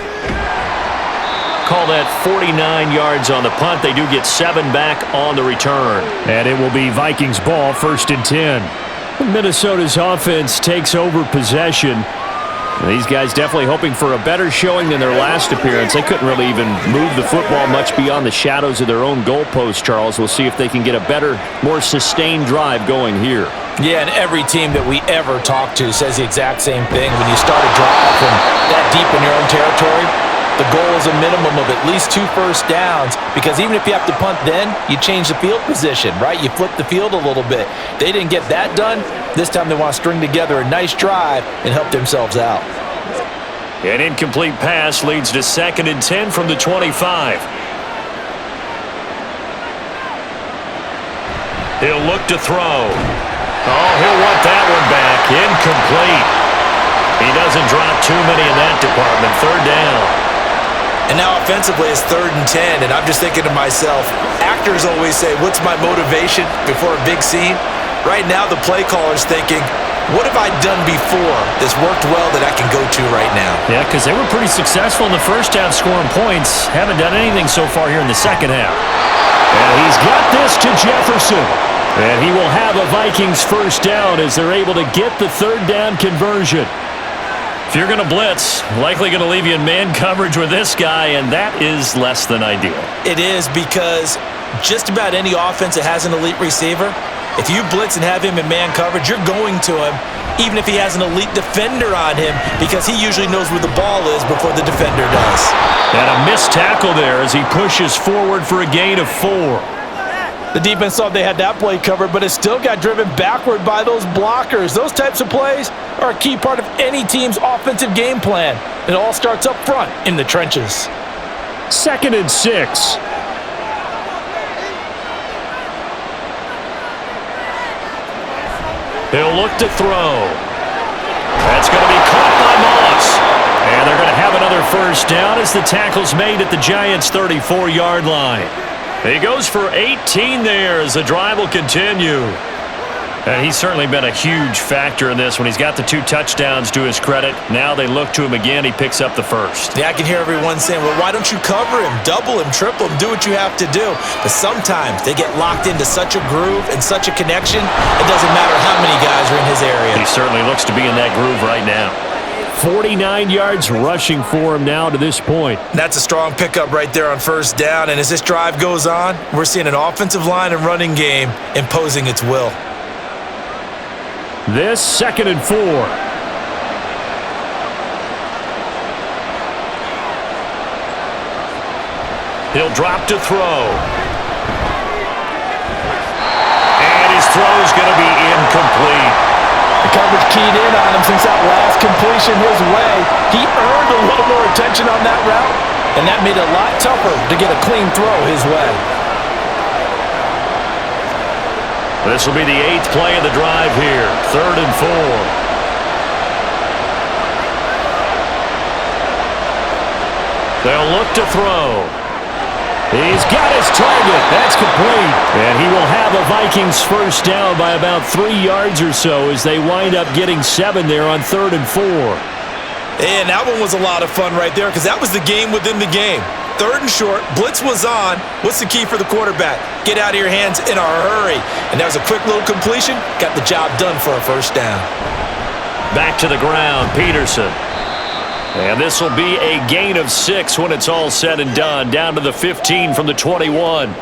Call that 49 yards on the punt. They do get 7 back on the return. And it will be Vikings ball, 1st and 10. Minnesota's offense takes over possession. These guys definitely hoping for a better showing than their last appearance. They couldn't really even move the football much beyond the shadows of their own goalpost, Charles. We'll see if they can get a better, more sustained drive going here. Yeah, and every team that we ever talk to says the exact same thing. When you start a drive from that deep in your own territory, the goal is a minimum of at least 2 first downs, because even if you have to punt then, you change the field position, right? You flip the field a little bit. They didn't get that done. This time they want to string together a nice drive and help themselves out. An incomplete pass leads to 2nd and 10 from the 25. He'll look to throw. Oh, he'll want that one back. Incomplete. He doesn't drop too many in that department. 3rd down. And now offensively it's 3rd and 10, and I'm just thinking to myself, actors always say, what's my motivation before a big scene? Right now the play caller's thinking, what have I done before that's worked well that I can go to right now? Yeah, because they were pretty successful in the first half scoring points. Haven't done anything so far here in the second half. And he's got this to Jefferson. And he will have a Vikings 1st down as they're able to get the 3rd down conversion. If you're going to blitz, likely going to leave you in man coverage with this guy, and that is less than ideal. It is, because just about any offense that has an elite receiver, if you blitz and have him in man coverage, you're going to him, even if he has an elite defender on him, because he usually knows where the ball is before the defender does. And a missed tackle there as he pushes forward for a gain of 4. The defense thought they had that play covered, but it still got driven backward by those blockers. Those types of plays are a key part of any team's offensive game plan. It all starts up front in the trenches. 2nd and 6. He'll look to throw. That's going to be caught by Moss. And they're going to have another 1st down as the tackle's made at the Giants' 34-yard line. He goes for 18 there as the drive will continue. And he's certainly been a huge factor in this when he's got the 2 touchdowns to his credit. Now they look to him again. He picks up the 1st. Yeah, I can hear everyone saying, well, why don't you cover him, double him, triple him, do what you have to do. But sometimes they get locked into such a groove and such a connection, it doesn't matter how many guys are in his area. He certainly looks to be in that groove right now. 49 yards rushing for him now to this point. That's a strong pickup right there on 1st down, and as this drive goes on, we're seeing an offensive line and running game imposing its will. This 2nd and 4. He'll drop to throw. And his throw is going to be incomplete. The coverage keyed in on him since that last completion his way. He earned a little more attention on that route, and that made it a lot tougher to get a clean throw his way. This will be the 8th play of the drive here. 3rd and 4. They'll look to throw. He's got his target. That's complete. And he will have a Vikings 1st down by about 3 yards or so as they wind up getting 7 there on 3rd and 4. And that one was a lot of fun right there, because that was the game within the game. 3rd and short, blitz was on. What's the key for the quarterback? Get out of your hands in a hurry. And that was a quick little completion. Got the job done for a 1st down. Back to the ground, Peterson. And this will be a gain of 6 when it's all said and done. Down to the 15 from the 21.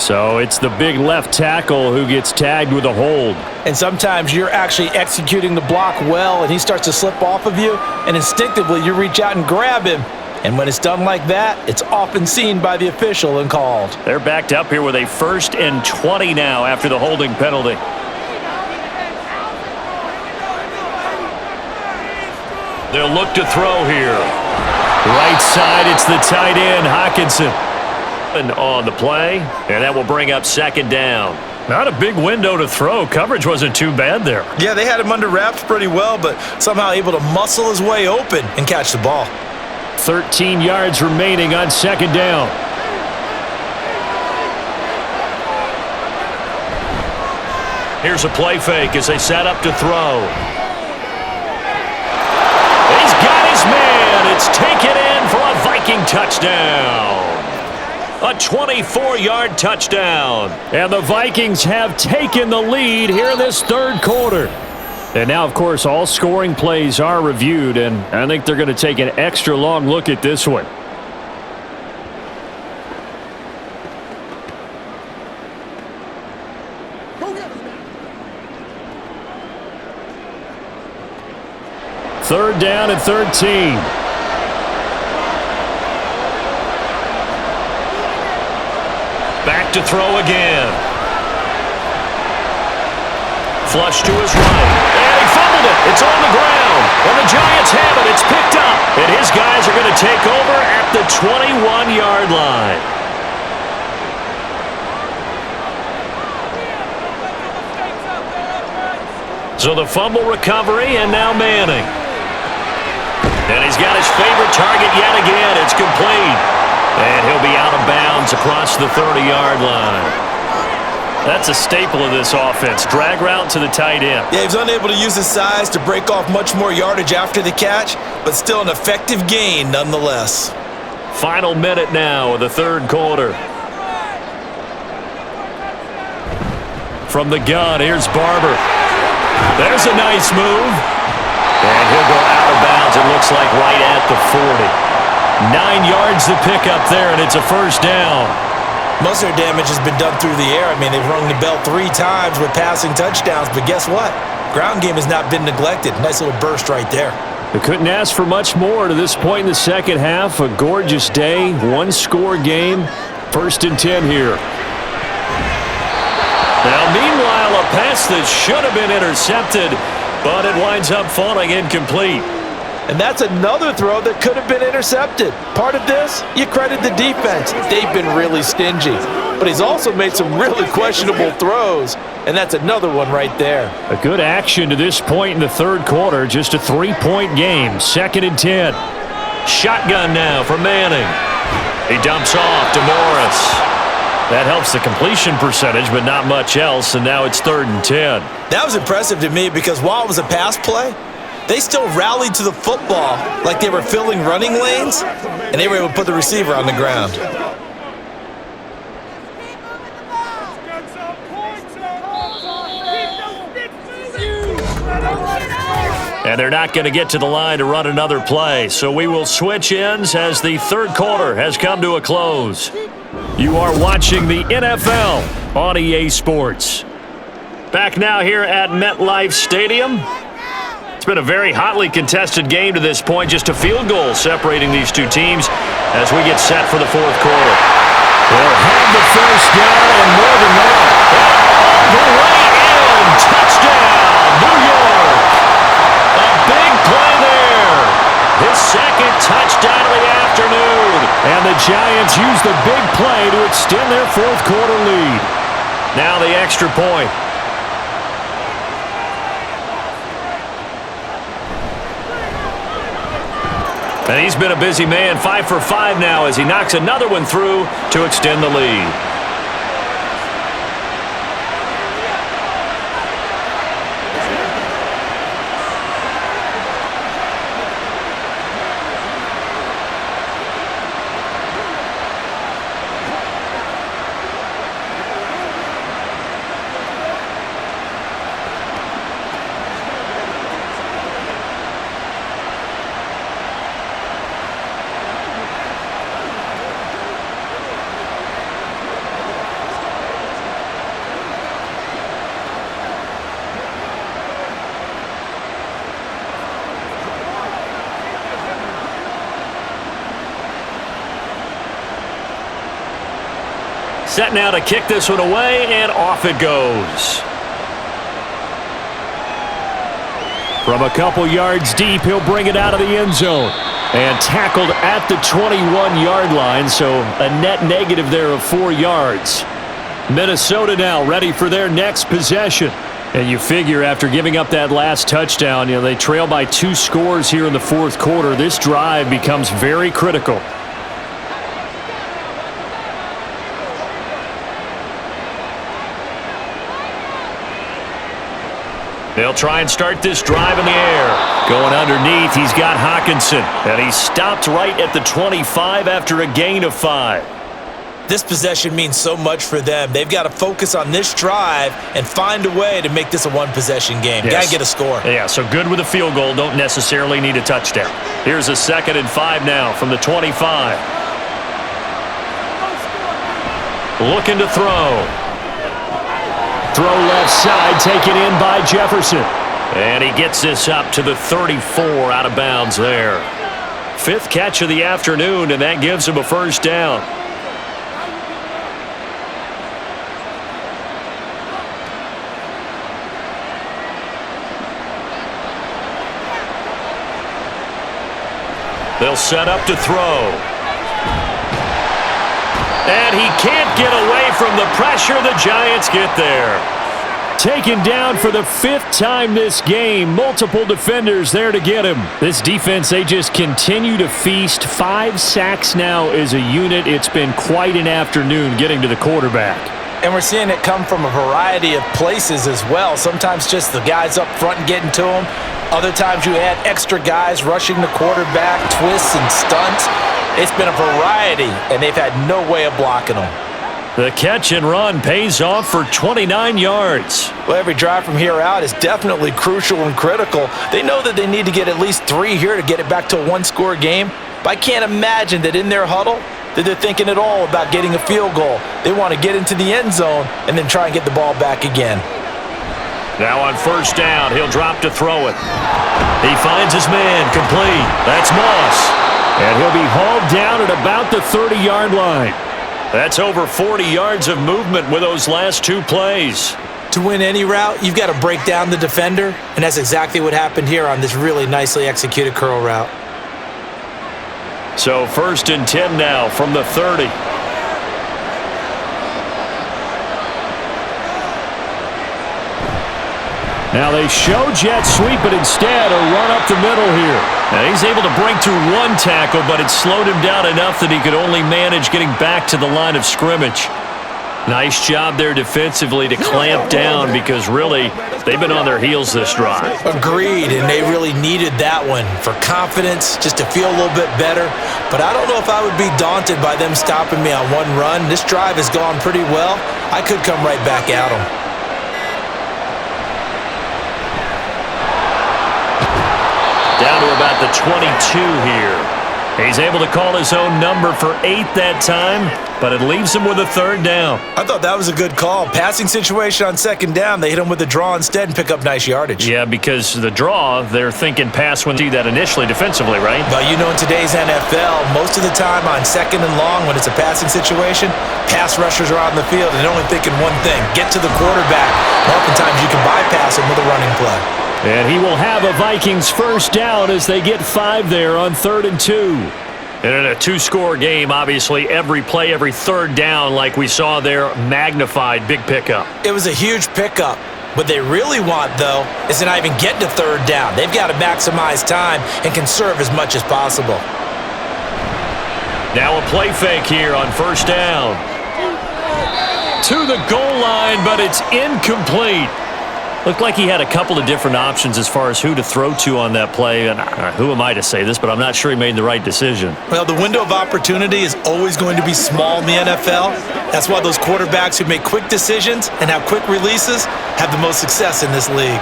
So it's the big left tackle who gets tagged with a hold. And sometimes you're actually executing the block well, and he starts to slip off of you, and instinctively you reach out and grab him. And when it's done like that, it's often seen by the official and called. They're backed up here with a 1st and 20 now after the holding penalty. They'll look to throw here. Right side, it's the tight end, Hockenson. And on the play, and that will bring up 2nd down. Not a big window to throw. Coverage wasn't too bad there. Yeah, they had him under wraps pretty well, but somehow able to muscle his way open and catch the ball. 13 yards remaining on 2nd down. Here's a play fake as they set up to throw. He's got his man. It's taken in for a Viking touchdown. A 24-yard touchdown. And the Vikings have taken the lead here in this 3rd quarter. And now, of course, all scoring plays are reviewed, and I think they're going to take an extra long look at this one. Third down and 13. Back to throw again. Flush to his right. And he fumbled it. It's on the ground. And the Giants have it. It's picked up. And his guys are going to take over at the 21-yard line. So the fumble recovery, and now Manning. And he's got his favorite target yet again. It's complete. And he'll be out of bounds across the 30-yard line. That's a staple of this offense. Drag route to the tight end. Yeah, he was unable to use his size to break off much more yardage after the catch, but still an effective gain nonetheless. Final minute now of the 3rd quarter. From the gun, here's Barber. There's a nice move. And he'll go out of bounds, it looks like right at the 40. 9 yards to pick up there, and it's a 1st down. Most of their damage has been done through the air. I mean, they've rung the bell 3 times with passing touchdowns, but guess what? Ground game has not been neglected. Nice little burst right there. They couldn't ask for much more to this point in the 2nd half. A gorgeous day, 1-score game. 1st and 10 here. Now, meanwhile, a pass that should have been intercepted, but it winds up falling incomplete. And that's another throw that could have been intercepted. Part of this, you credit the defense. They've been really stingy. But he's also made some really questionable throws, and that's another one right there. A good action to this point in the 3rd quarter. Just a 3-point game. 2nd and 10. Shotgun now for Manning. He dumps off to Morris. That helps the completion percentage, but not much else, and now it's 3rd and 10. That was impressive to me because while it was a pass play, they still rallied to the football like they were filling running lanes, and they were able to put the receiver on the ground. And they're not going to get to the line to run another play, so we will switch ends as the 3rd quarter has come to a close. You are watching the NFL on EA Sports. Back now here at MetLife Stadium. It's been a very hotly contested game to this point. Just a field goal separating these two teams as we get set for the 4th quarter. They'll have the 1st down and more than that. All the way in. Touchdown, New York. A big play there. His 2nd touchdown of the afternoon. And the Giants use the big play to extend their 4th quarter lead. Now the extra point. And he's been a busy man, 5 for 5 now as he knocks another one through to extend the lead. Set now to kick this one away, and off it goes. From a couple yards deep, he'll bring it out of the end zone. And tackled at the 21-yard line, so a net negative there of 4 yards. Minnesota now ready for their next possession. And you figure after giving up that last touchdown, they trail by 2 scores here in the fourth quarter. This drive becomes very critical. They'll try and start this drive in the air. Going underneath, he's got Hockenson. And he's stopped right at the 25 after a gain of 5. This possession means so much for them. They've got to focus on this drive and find a way to make this a one-possession game. Yes. Got to get a score. Yeah, so good with a field goal. Don't necessarily need a touchdown. Here's a 2nd and 5 now from the 25. Looking to throw. Throw left side, taken in by Jefferson. And he gets this up to the 34 out of bounds there. 5th catch of the afternoon, and that gives him a first down. They'll set up to throw. And he can't get away from the pressure. The Giants get there. Taken down for the 5th time this game. Multiple defenders there to get him. This defense, they just continue to feast. 5 sacks now as a unit. It's been quite an afternoon getting to the quarterback. And we're seeing it come from a variety of places as well. Sometimes just the guys up front and getting to him. Other times you add extra guys rushing the quarterback, twists and stunts. It's been a variety, and they've had no way of blocking them. The catch and run pays off for 29 yards. Well, every drive from here out is definitely crucial and critical. They know that they need to get at least 3 here to get it back to a one-score game. But I can't imagine that in their huddle that they're thinking at all about getting a field goal. They want to get into the end zone and then try and get the ball back again. Now on first down, he'll drop to throw it. He finds his man, complete. That's Moss. And he'll be hauled down at about the 30-yard line. That's over 40 yards of movement with those last 2 plays. To win any route, you've got to break down the defender, and that's exactly what happened here on this really nicely executed curl route. So 1st and 10 now from the 30. Now they show jet sweep, but instead a run up the middle here. Now he's able to break through 1 tackle, but it slowed him down enough that he could only manage getting back to the line of scrimmage. Nice job there defensively to clamp down because really they've been on their heels this drive. Agreed, and they really needed that one for confidence, just to feel a little bit better. But I don't know if I would be daunted by them stopping me on 1 run. This drive has gone pretty well. I could come right back at them. Down to about the 22 here. He's able to call his own number for 8 that time, but it leaves him with a 3rd down. I thought that was a good call. Passing situation on 2nd down, they hit him with a draw instead and pick up nice yardage. Yeah, because the draw, they're thinking pass when they do that initially defensively, right? But you know in today's NFL, most of the time on 2nd and long when it's a passing situation, pass rushers are out in the field and they're only thinking one thing, get to the quarterback. Oftentimes you can bypass him with a running play. And he will have a Vikings first down as they get 5 there on 3rd and 2. And in a 2-score game, obviously, every play, every 3rd down, like we saw there, magnified, big pickup. It was a huge pickup. What they really want, though, is to not even get to 3rd down. They've got to maximize time and conserve as much as possible. Now a play fake here on first down. To the goal line, but it's incomplete. Looked like he had a couple of different options as far as who to throw to on that play. And who am I to say this, but I'm not sure he made the right decision. Well, the window of opportunity is always going to be small in the NFL. That's why those quarterbacks who make quick decisions and have quick releases have the most success in this league.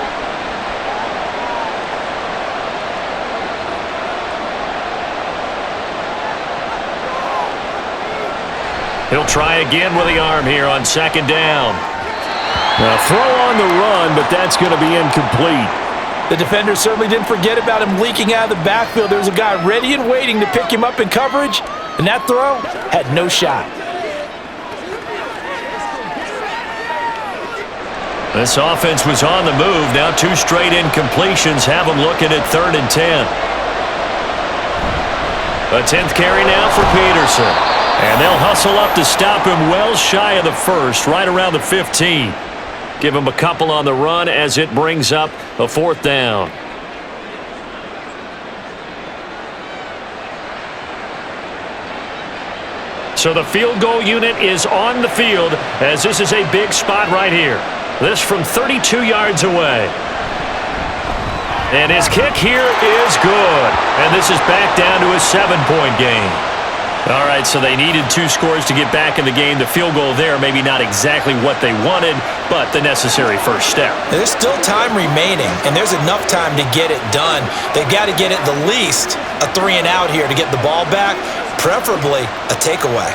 He'll try again with the arm here on 2nd down. Now throw on the run, but that's going to be incomplete. The defender certainly didn't forget about him leaking out of the backfield. There was a guy ready and waiting to pick him up in coverage, and that throw had no shot. This offense was on the move. Now 2 straight incompletions have them looking at 3rd and 10. A 10th carry now for Peterson. And they'll hustle up to stop him well shy of the first, right around the 15. Give him a couple on the run as it brings up a 4th down. So the field goal unit is on the field as this is a big spot right here. This from 32 yards away. And his kick here is good. And this is back down to a 7-point game. All right, so they needed 2 scores to get back in the game. The field goal there, maybe not exactly what they wanted, but the necessary first step. There's still time remaining, and there's enough time to get it done. They've got to get at the least a 3-and-out here to get the ball back, preferably a takeaway.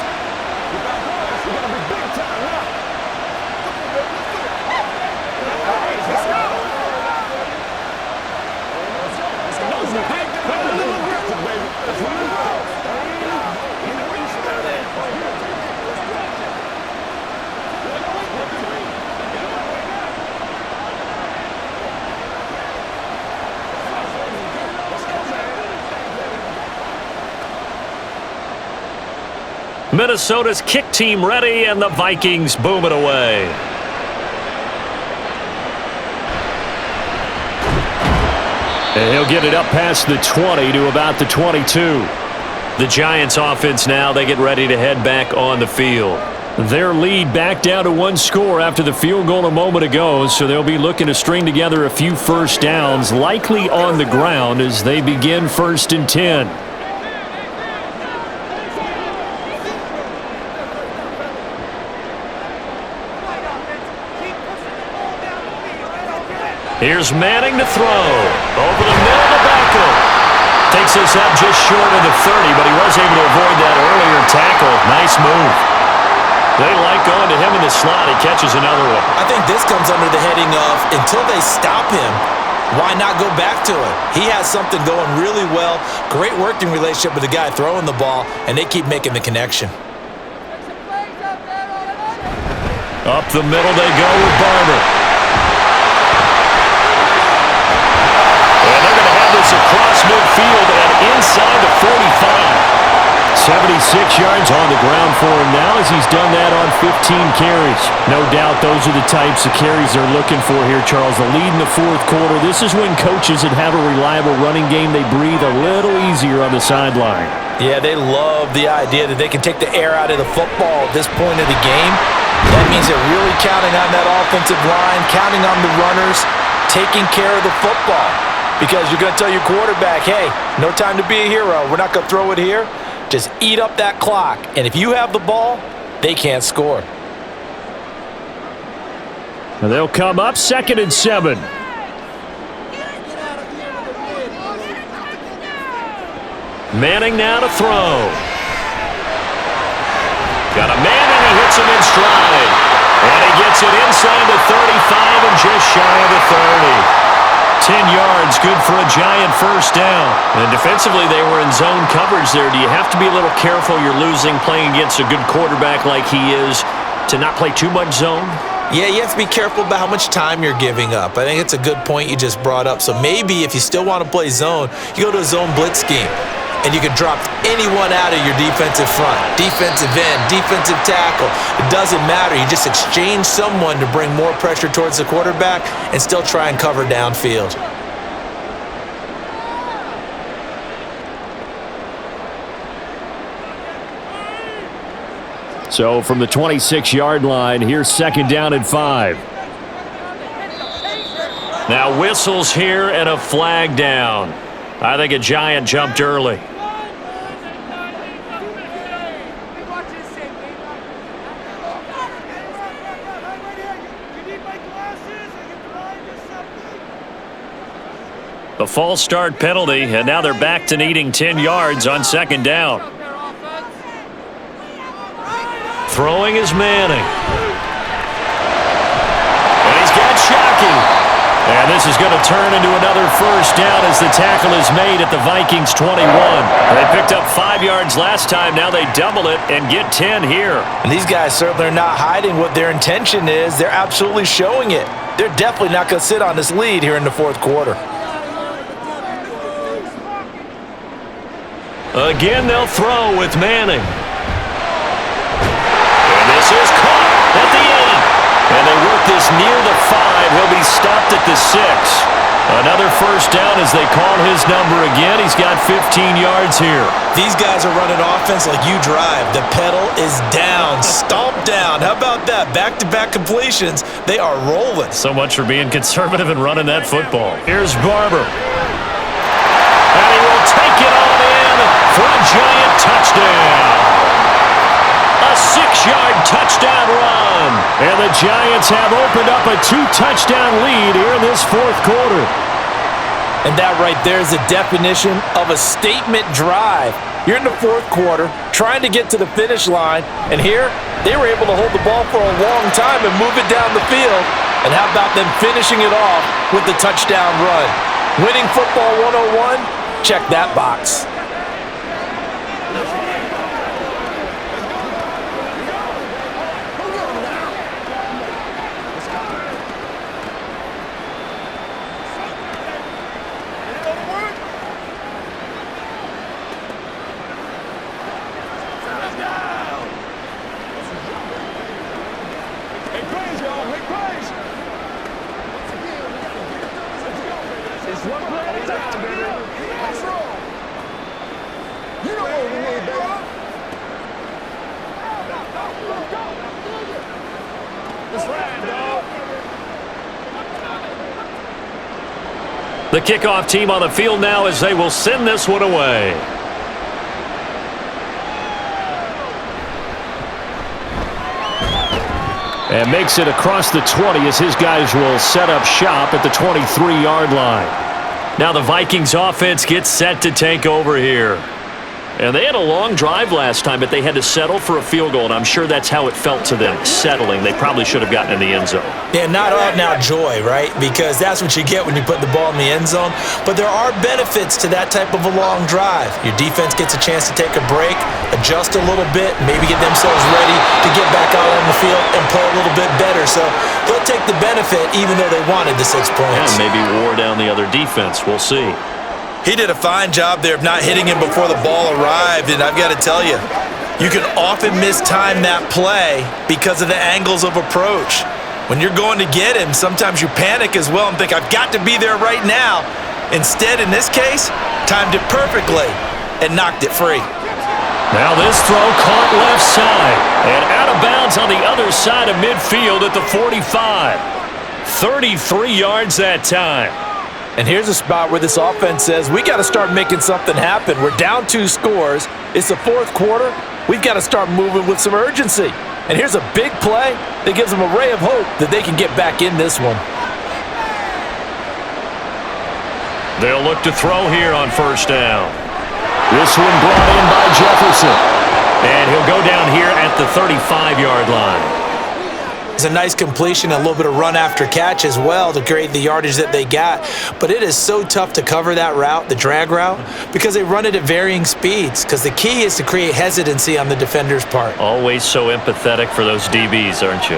Minnesota's kick team ready, and the Vikings boom it away. And he'll get it up past the 20 to about the 22. The Giants offense now, they get ready to head back on the field. Their lead back down to 1 score after the field goal a moment ago, so they'll be looking to string together a few first downs, likely on the ground as they begin 1st and 10. Here's Manning to throw. Over the middle to Beckham. Takes this up just short of the 30, but he was able to avoid that earlier tackle. Nice move. They like going to him in the slot. He catches another one. I think this comes under the heading of until they stop him, why not go back to him? He has something going really well. Great working relationship with the guy throwing the ball, and they keep making the connection. Up the middle they go with Barber. Across midfield and inside the 45. 76 yards on the ground for him now as he's done that on 15 carries. No doubt those are the types of carries they're looking for here, Charles. The lead in the 4th quarter. This is when coaches that have a reliable running game, they breathe a little easier on the sideline. Yeah, they love the idea that they can take the air out of the football at this point of the game. That means they're really counting on that offensive line, counting on the runners, taking care of the football. Because you're going to tell your quarterback, hey, no time to be a hero. We're not going to throw it here. Just eat up that clock. And if you have the ball, they can't score. And they'll come up 2nd and 7. Manning now to throw. Got a man and he hits him in stride. And he gets it inside the 35 and just shy of the 30. 10 yards, good for a Giant first down. And defensively, they were in zone coverage there. Do you have to be a little careful? You're losing playing against a good quarterback like he is to not play too much zone? Yeah, you have to be careful about how much time you're giving up. I think it's a good point you just brought up. So maybe if you still want to play zone, you go to a zone blitz scheme. And you can drop anyone out of your defensive front, defensive end, defensive tackle. It doesn't matter. You just exchange someone to bring more pressure towards the quarterback and still try and cover downfield. So from the 26-yard line, here's 2nd down and 5. Now whistles here and a flag down. I think a Giant jumped early. A false start penalty, and now they're back to needing 10 yards on 2nd down. Throwing is Manning. And he's got Shockey. And this is going to turn into another first down as the tackle is made at the Vikings 21. They picked up 5 yards last time. Now they double it and get 10 here. And these guys certainly are not hiding what their intention is. They're absolutely showing it. they're definitely not going to sit on this lead here in the fourth quarter. Again, they'll throw with Manning. And this is caught at the 8. And they work this near the 5. He'll be stopped at the 6. Another first down as they call his number again. He's got 15 yards here. These guys are running offense like you drive. The pedal is down, stomped down. How about that? Back-to-back completions. They are rolling. So much for being conservative and running that football. Here's Barber. And he will take it on in for a giant touchdown. A 6-yard touchdown run. And the Giants have opened up a 2-touchdown lead here in this fourth quarter. And that right there is the definition of a statement drive. You're in the fourth quarter, trying to get to the finish line, and here they were able to hold the ball for a long time and move it down the field. And how about them finishing it off with the touchdown run? Winning football 101? Check that box. The kickoff team on the field now as they will send this one away. And makes it across the 20 as his guys will set up shop at the 23-yard line. Now the Vikings offense gets set to take over here. And they had a long drive last time, but they had to settle for a field goal, and I'm sure that's how it felt to them, settling. They probably should have gotten in the end zone. Yeah, not out-and-out joy, right? Because that's what you get when you put the ball in the end zone. But there are benefits to that type of a long drive. Your defense gets a chance to take a break, adjust a little bit, maybe get themselves ready to get back out on the field and play a little bit better. So they'll take the benefit even though they wanted the 6 points. And maybe wore down the other defense. We'll see. He did a fine job there of not hitting him before the ball arrived, and I've got to tell you, you can often mistime that play because of the angles of approach. When you're going to get him, sometimes you panic as well and think, I've got to be there right now. Instead, in this case, timed it perfectly and knocked it free. Now this throw caught left side and out of bounds on the other side of midfield at the 45. 33 yards that time. And here's a spot where this offense says, we got to start making something happen. We're down 2 scores. It's the fourth quarter. We've got to start moving with some urgency. And here's a big play that gives them a ray of hope that they can get back in this one. They'll look to throw here on first down. This one brought in by Jefferson. And he'll go down here at the 35-yard line. It's a nice completion, a little bit of run after catch as well to create the yardage that they got. But it is so tough to cover that route, the drag route, because they run it at varying speeds. Because the key is to create hesitancy on the defender's part. Always so empathetic for those DBs, aren't you?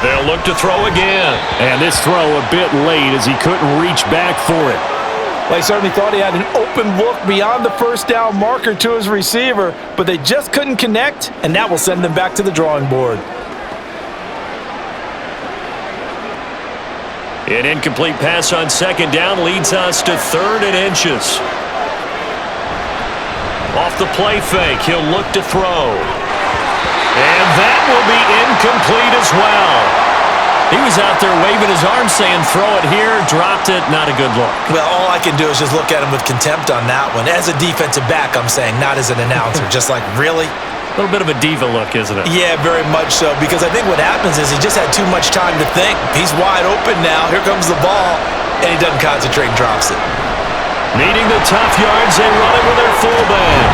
They'll look to throw again. And this throw a bit late as he couldn't reach back for it. Well, he certainly thought he had an open look beyond the first down marker to his receiver, but they just couldn't connect, and that will send them back to the drawing board. An incomplete pass on second down leads us to 3rd and inches. Off the play fake, he'll look to throw. And that will be incomplete as well. He was out there waving his arms saying, throw it here, dropped it, not a good look. Well, all I can do is just look at him with contempt on that one. As a defensive back, I'm saying, not as an announcer. Just like, really? A little bit of a diva look, isn't it? Yeah, very much so, because I think what happens is he just had too much time to think. He's wide open now. Here comes the ball, and he doesn't concentrate and drops it. Needing the tough yards, they run it with their fullback.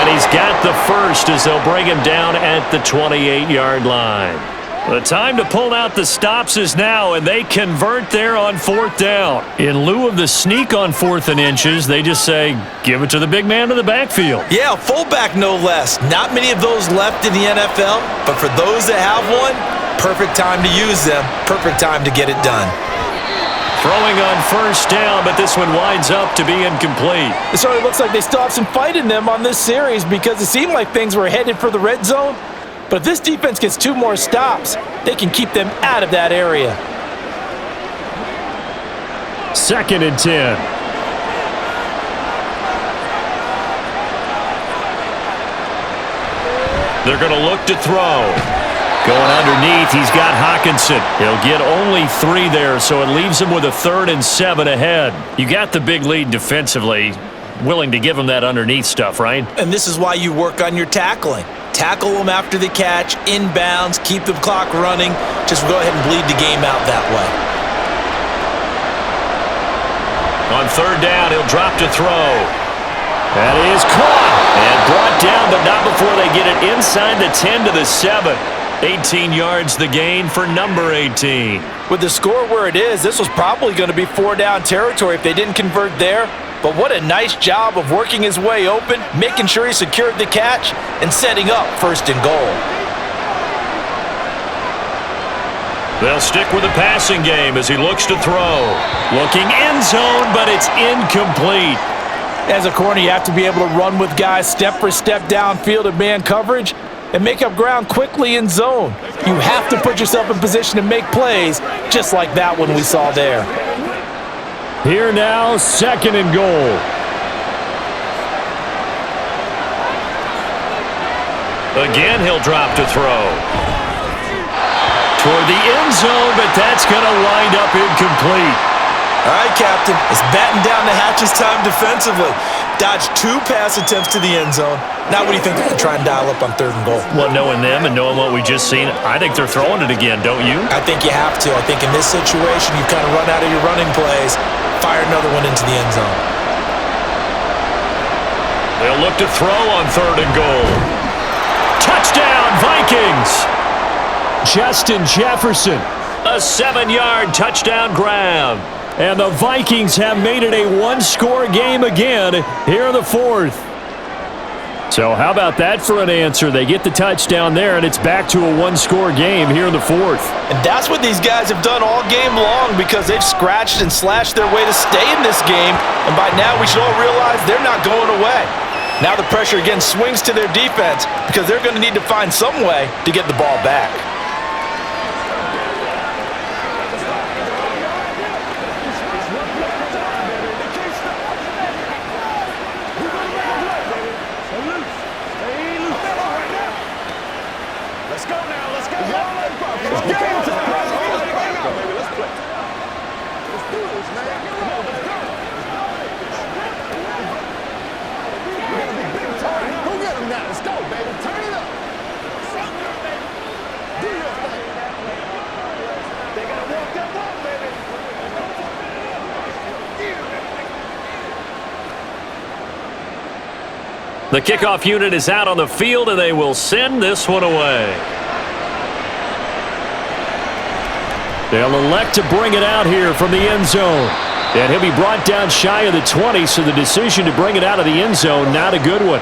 And he's got the first as they'll bring him down at the 28-yard line. The time to pull out the stops is now, and they convert there on 4th down. In lieu of the sneak on 4th and inches, they just say, give it to the big man in the backfield. Yeah, fullback no less. Not many of those left in the NFL, but for those that have one, Perfect time to use them. Perfect time to get it done. Throwing on first down, but this one winds up to be incomplete. It certainly looks like they still have some fight in them on this series because it seemed like things were headed for the red zone. But if this defense gets 2 more stops, they can keep them out of that area. 2nd and 10. They're going to look to throw. Going underneath, he's got Hockenson. He'll get only 3 there, so it leaves him with a 3rd and 7 ahead. You got the big lead defensively. Willing to give him that underneath stuff, right? And this is why you work on your tackling. Tackle them after the catch, inbounds, keep the clock running. Just go ahead and bleed the game out that way. On 3rd down, he'll drop to throw. That is caught and brought down, but not before they get it inside the 10 to the 7. 18 yards the gain for number 18. With the score where it is, this was probably going to be 4-down territory if they didn't convert there. But what a nice job of working his way open, making sure he secured the catch, and setting up 1st and goal. They'll stick with the passing game as he looks to throw. Looking end zone, but it's incomplete. As a corner, you have to be able to run with guys step for step downfield in man coverage and make up ground quickly in zone. You have to put yourself in position to make plays, just like that one we saw there. Here now, 2nd and goal. Again, he'll drop to throw. Toward the end zone, but that's going to wind up incomplete. All right, Captain. It's batten down the hatches time defensively. Dodged 2 pass attempts to the end zone. Now what do you think they're going to try and dial up on 3rd and goal? Well, knowing them and knowing what we just seen, I think they're throwing it again, don't you? I think you have to. I think in this situation, you've kind of run out of your running plays. Fire another one into the end zone. They'll look to throw on 3rd and goal. Touchdown, Vikings! Justin Jefferson, a 7-yard touchdown grab. And the Vikings have made it a 1-score game again here in the 4th. So how about that for an answer? They get the touchdown there, and it's back to a 1-score game here in the 4th. And that's what these guys have done all game long because they've scratched and slashed their way to stay in this game. And by now we should all realize they're not going away. Now the pressure again swings to their defense because they're going to need to find some way to get the ball back. The kickoff unit is out on the field, and they will send this one away. They'll elect to bring it out here from the end zone. And he'll be brought down shy of the 20, so the decision to bring it out of the end zone, not a good one.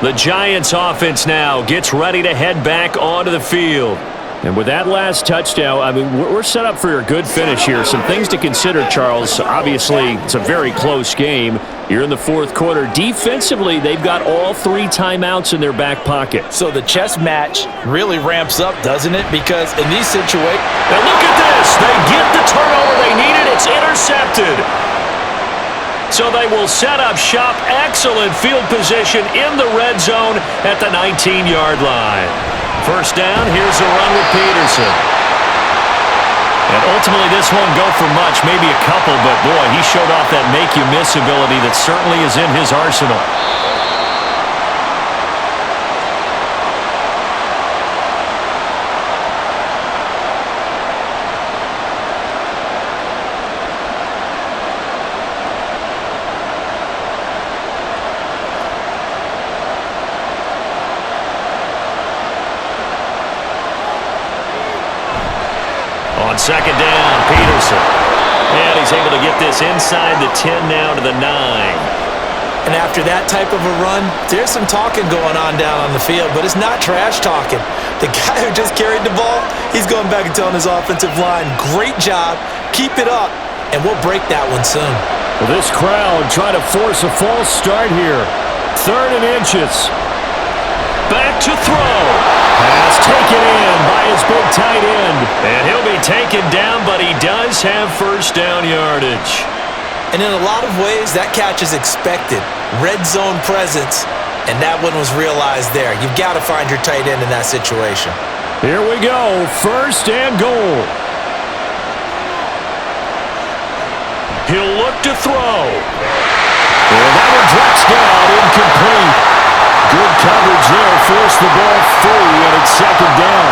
The Giants offense now gets ready to head back onto the field. And with that last touchdown, I mean, we're set up for a good finish here. Some things to consider, Charles. Obviously, it's a very close game. You're in the 4th quarter. Defensively, they've got all 3 timeouts in their back pocket. So the chess match really ramps up, doesn't it? Because in these situations... And look at this. They get the turnover they needed. It's intercepted. So they will set up shop. Excellent field position in the red zone at the 19-yard line. First down, here's a run with Peterson. And ultimately, this won't go for much, maybe a couple, but boy, he showed off that make-you-miss ability that certainly is in his arsenal. On 2nd down, Peterson. And he's able to get this inside the 10 now to the 9. And after that type of a run, there's some talking going on down on the field, but it's not trash talking. The guy who just carried the ball, He's going back and telling his offensive line, great job, keep it up, and we'll break that one soon. Well, this crowd trying to force a false start here. 3rd and inches. Back to throw. Pass taken in by his big tight end. And he'll be taken down, but he does have first down yardage. And in a lot of ways, that catch is expected. Red zone presence, and that one was realized there. You've got to find your tight end in that situation. Here we go, 1st and goal. He'll look to throw. And that one drops down, incomplete. Good coverage there, forced the ball free, and it's 2nd down.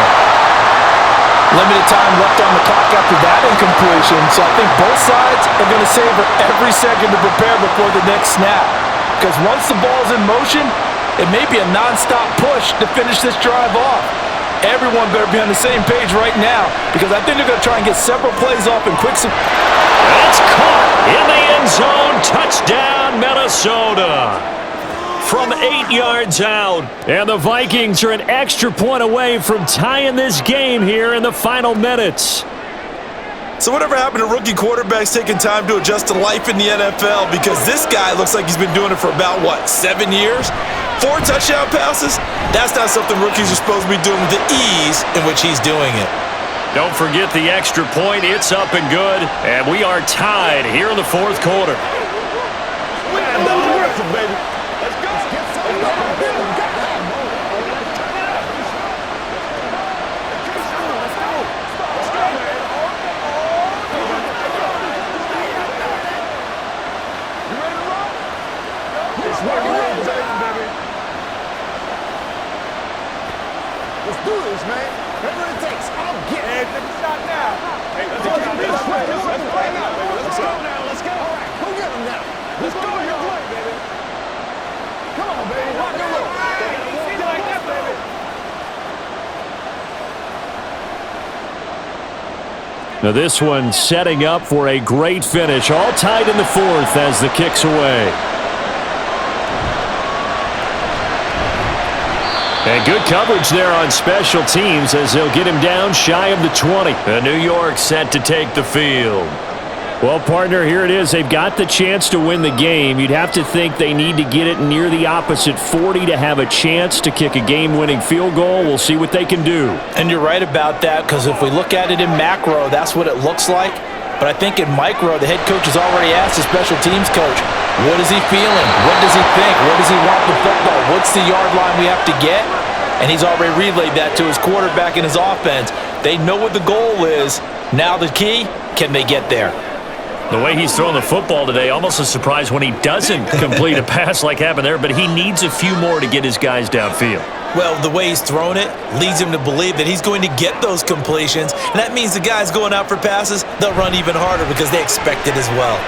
Limited time left on the clock after that incompletion, so I think both sides are going to savor every second to prepare before the next snap. Because once the ball's in motion, it may be a nonstop push to finish this drive off. Everyone better be on the same page right now, because I think they're going to try and get several plays off in quick succession. It's caught in the end zone. Touchdown, Minnesota. From 8 yards out. And the Vikings are an extra point away from tying this game here in the final minutes. So whatever happened to rookie quarterbacks taking time to adjust to life in the NFL? Because this guy looks like he's been doing it for about, 7 years? 4 touchdown passes? That's not something rookies are supposed to be doing with the ease in which he's doing it. Don't forget the extra point. It's up and good. And we are tied here in the 4th quarter. Let's do this, man. Whatever it takes, I'll get it. Take a shot now. Hey, let's go now. Let's go now. Let's go. All right, go get him now. Let's go your way, baby. Come on, baby. Rock and roll. Easy like that, baby. Now this one setting up for a great finish. All tied in the 4th as the kick's away. And good coverage there on special teams as they'll get him down shy of the 20. And New York set to take the field. Well, partner, here it is. They've got the chance to win the game. You'd have to think they need to get it near the opposite 40 to have a chance to kick a game-winning field goal. We'll see what they can do. And you're right about that, because if we look at it in macro, that's what it looks like. But I think in micro, the head coach has already asked the special teams coach, what is he feeling? What does he think? Where does he want the football? What's the yard line we have to get? And he's already relayed that to his quarterback and his offense. They know what the goal is. Now the key, can they get there? The way he's throwing the football today, almost a surprise when he doesn't complete a pass like happened there, but he needs a few more to get his guys downfield. Well, the way he's thrown it leads him to believe that he's going to get those completions, and that means the guys going out for passes, they'll run even harder because they expect it as well.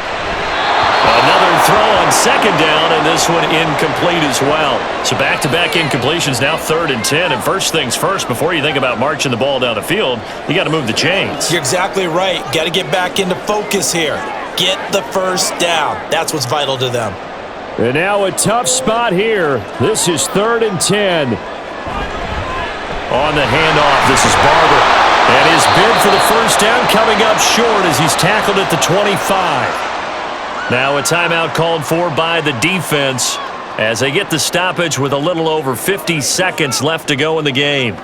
Another throw on 2nd down, and this one incomplete as well. So back-to-back incompletions, now 3rd and 10. And first things first, before you think about marching the ball down the field, you got to move the chains. You're exactly right. Got to get back into focus here. Get the first down. That's what's vital to them. And now a tough spot here. This is 3rd and 10. On the handoff, this is Barber. And his bid for the first down coming up short as he's tackled at the 25. Now a timeout called for by the defense as they get the stoppage with a little over 50 seconds left to go in the game.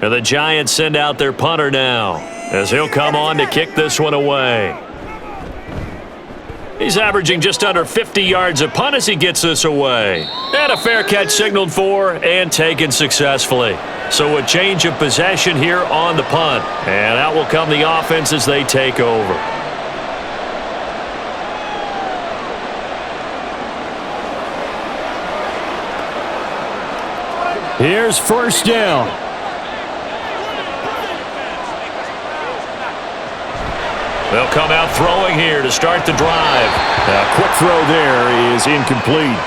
And the Giants send out their punter now as he'll come on to kick this one away. He's averaging just under 50 yards a punt as he gets this away. And a fair catch signaled for and taken successfully. So a change of possession here on the punt. And out will come the offense as they take over. Here's first down. They'll come out throwing here to start the drive. A quick throw there is incomplete.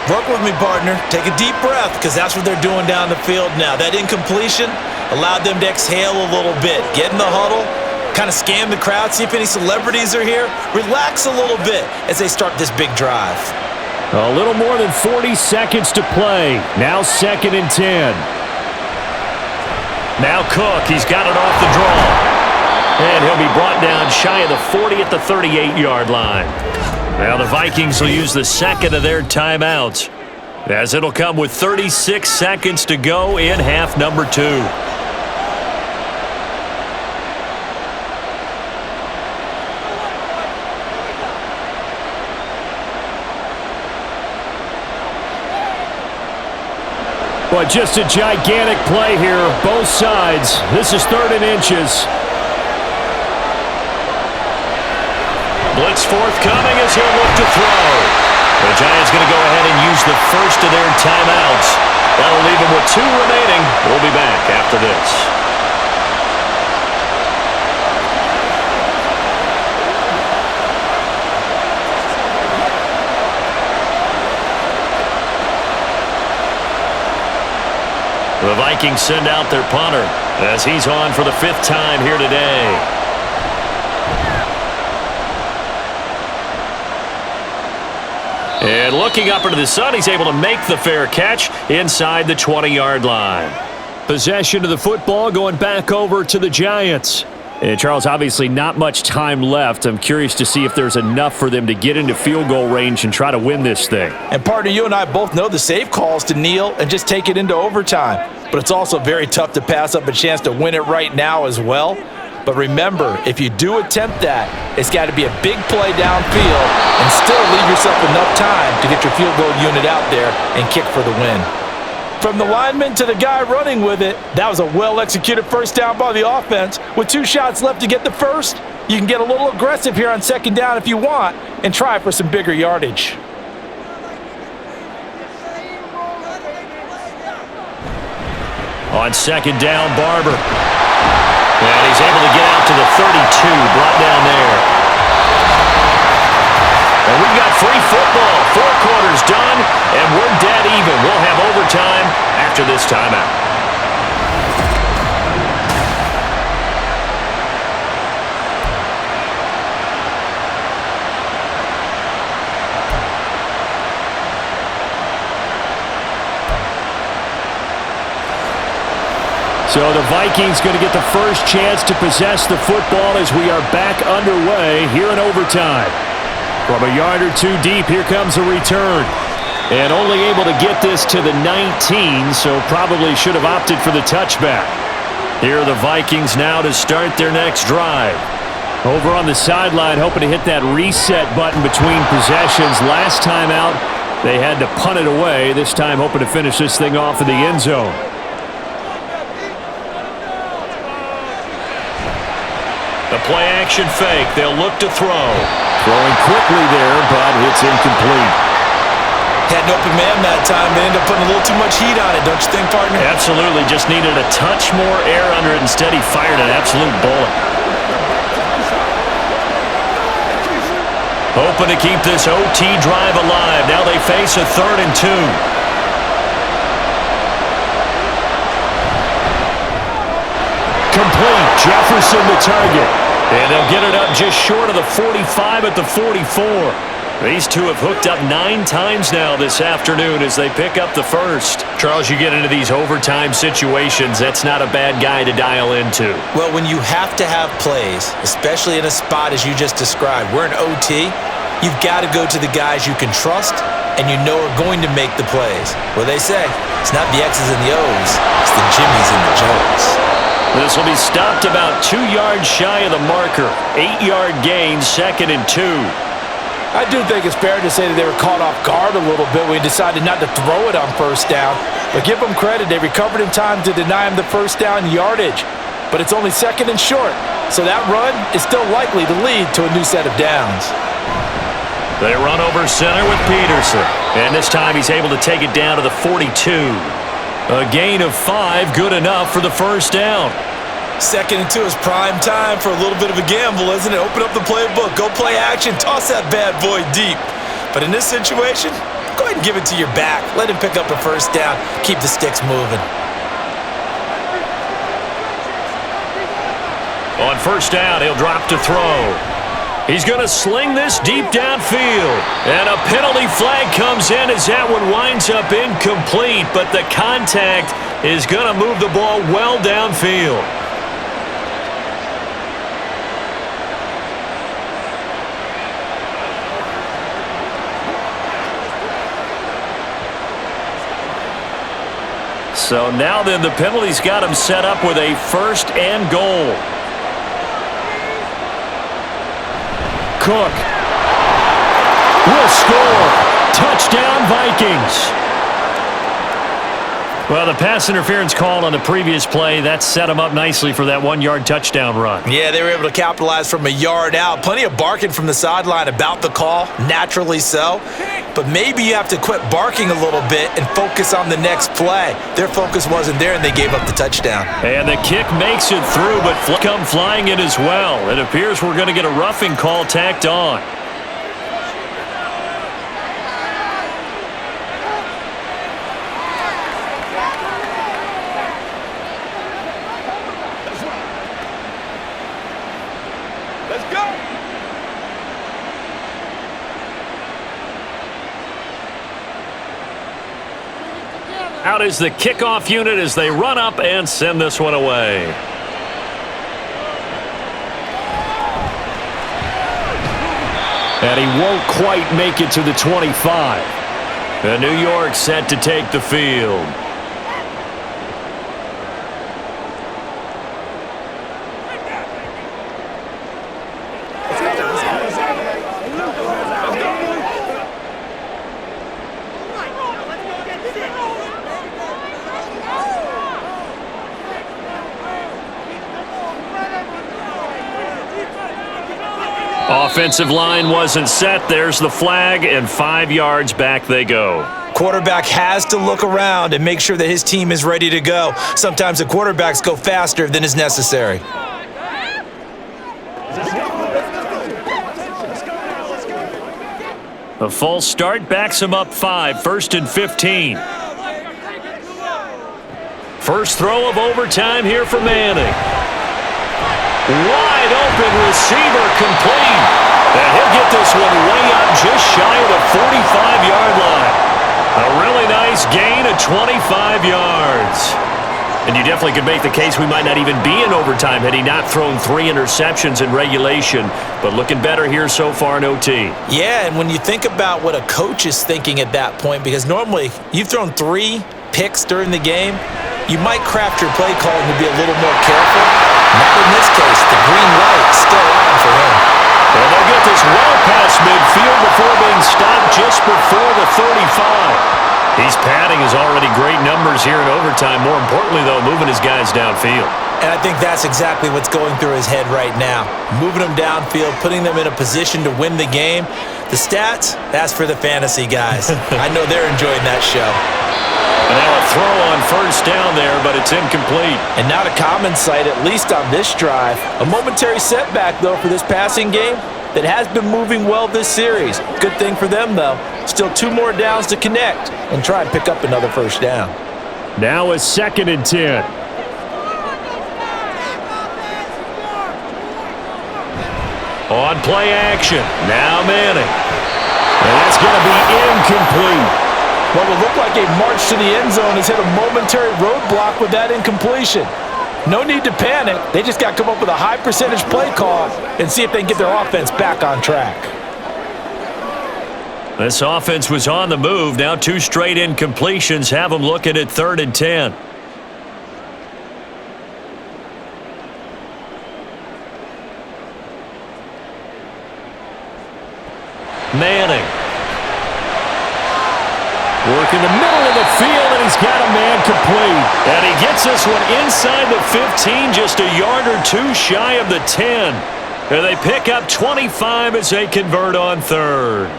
Work with me, partner. Take a deep breath, because that's what they're doing down the field now. That incompletion allowed them to exhale a little bit. Get in the huddle, kind of scan the crowd, see if any celebrities are here. Relax a little bit as they start this big drive. A little more than 40 seconds to play. Now 2nd and 10. Now Cook, he's got it off the draw. And he'll be brought down shy of the 40 at the 38-yard line. Now the Vikings will use the second of their timeouts, as it'll come with 36 seconds to go in half number 2. But just a gigantic play here, both sides. This is 3rd and inches. Blitz forthcoming as he'll look to throw. The Giants going to go ahead and use the first of their timeouts. That'll leave them with 2 remaining. We'll be back after this. The Vikings send out their punter as he's on for the 5th time here today. And looking up into the sun, he's able to make the fair catch inside the 20-yard line. Possession of the football going back over to the Giants. And Charles, obviously not much time left. I'm curious to see if there's enough for them to get into field goal range and try to win this thing. And partner, you and I both know the safe calls to kneel and just take it into overtime. But it's also very tough to pass up a chance to win it right now as well. But remember, if you do attempt that, it's got to be a big play downfield and still leave yourself enough time to get your field goal unit out there and kick for the win. From the lineman to the guy running with it, that was a well-executed first down by the offense. With 2 shots left to get the first, you can get a little aggressive here on 2nd down if you want and try for some bigger yardage. On 2nd down, Barber. And he's able to get out to the 32, brought down there. And we've got free football. 4 quarters done, and we're dead even. We'll have overtime after this timeout. So the Vikings going to get the first chance to possess the football as we are back underway here in overtime. From a yard or 2 deep, here comes a return. And only able to get this to the 19, so probably should have opted for the touchback. Here are the Vikings now to start their next drive. Over on the sideline, hoping to hit that reset button between possessions. Last time out, they had to punt it away. This time hoping to finish this thing off in the end zone. The play-action fake. They'll look to throw. Throwing quickly there, but it's incomplete. Had an open man that time. They ended up putting a little too much heat on it, don't you think, partner? Absolutely. Just needed a touch more air under it. Instead, he fired an absolute bullet. Hoping to keep this OT drive alive. Now they face a 3rd and 2. Complete. Jefferson the target. And they'll get it up just short of the 45 at the 44. These two have hooked up 9 times now this afternoon as they pick up the first. Charles, you get into these overtime situations, that's not a bad guy to dial into. Well, when you have to have plays, especially in a spot as you just described, we're in OT, you've got to go to the guys you can trust and you know are going to make the plays. Well, they say, it's not the X's and the O's, it's the Jimmies and the Joes. This will be stopped about 2 yards shy of the marker. 8-yard gain, 2nd and 2. I do think it's fair to say that they were caught off guard a little bit when we decided not to throw it on first down. But give them credit, they recovered in time to deny him the first down yardage. But it's only 2nd and short, so that run is still likely to lead to a new set of downs. They run over center with Peterson. And this time he's able to take it down to the 42. A gain of 5, good enough for the first down. 2nd and 2 is prime time for a little bit of a gamble, isn't it? Open up the playbook, go play action, toss that bad boy deep. But in this situation, go ahead and give it to your back. Let him pick up a first down, keep the sticks moving. On first down, he'll drop to throw. He's going to sling this deep downfield. And a penalty flag comes in as that one winds up incomplete, but the contact is going to move the ball well downfield. So now then the penalty's got him set up with a 1st and goal. Cook will score. Touchdown, Vikings. Well, the pass interference called on the previous play, that set him up nicely for that 1-yard touchdown run. Yeah, they were able to capitalize from a yard out. Plenty of barking from the sideline about the call, naturally so. But maybe you have to quit barking a little bit and focus on the next play. Their focus wasn't there, and they gave up the touchdown. And the kick makes it through, but come flying in as well. It appears we're going to get a roughing call tacked on. Out is the kickoff unit as they run up and send this one away. And he won't quite make it to the 25. And New York set to take the field. Offensive line wasn't set. There's the flag, and 5 yards back they go. Quarterback has to look around and make sure that his team is ready to go. Sometimes the quarterbacks go faster than is necessary. A false start backs him up 5, 1st and 15. First throw of overtime here for Manning. Wide open receiver complete. And he'll get this one way up just shy of the 45-yard line. A really nice gain of 25 yards. And you definitely could make the case we might not even be in overtime had he not thrown 3 interceptions in regulation. But looking better here so far in OT. Yeah, and when you think about what a coach is thinking at that point, because normally you've thrown 3 picks during the game, you might craft your play calling to be a little more careful. Not in this case. The green light still on for him. And they'll get this well past midfield before being stopped just before the 35. He's padding his already great numbers here in overtime. More importantly, though, moving his guys downfield. And I think that's exactly what's going through his head right now. Moving them downfield, putting them in a position to win the game. The stats, that's for the fantasy guys. I know they're enjoying that show. And now a throw on 1st down there, but it's incomplete. And not a common sight, at least on this drive. A momentary setback, though, for this passing game that has been moving well this series. Good thing for them, though. Still 2 more downs to connect and try and pick up another 1st down. Now a 2nd and 10. On play action. Now Manning. And that's going to be incomplete. What will look like a march to the end zone has hit a momentary roadblock with that incompletion. No need to panic. They just got to come up with a high percentage play call and see if they can get their offense back on track. This offense was on the move. Now 2 straight incompletions have them looking at 3rd and 10. Manning. Work in the middle of the field, and he's got a man complete. And he gets this one inside the 15, just a yard or 2 shy of the 10. And they pick up 25 as they convert on 3rd.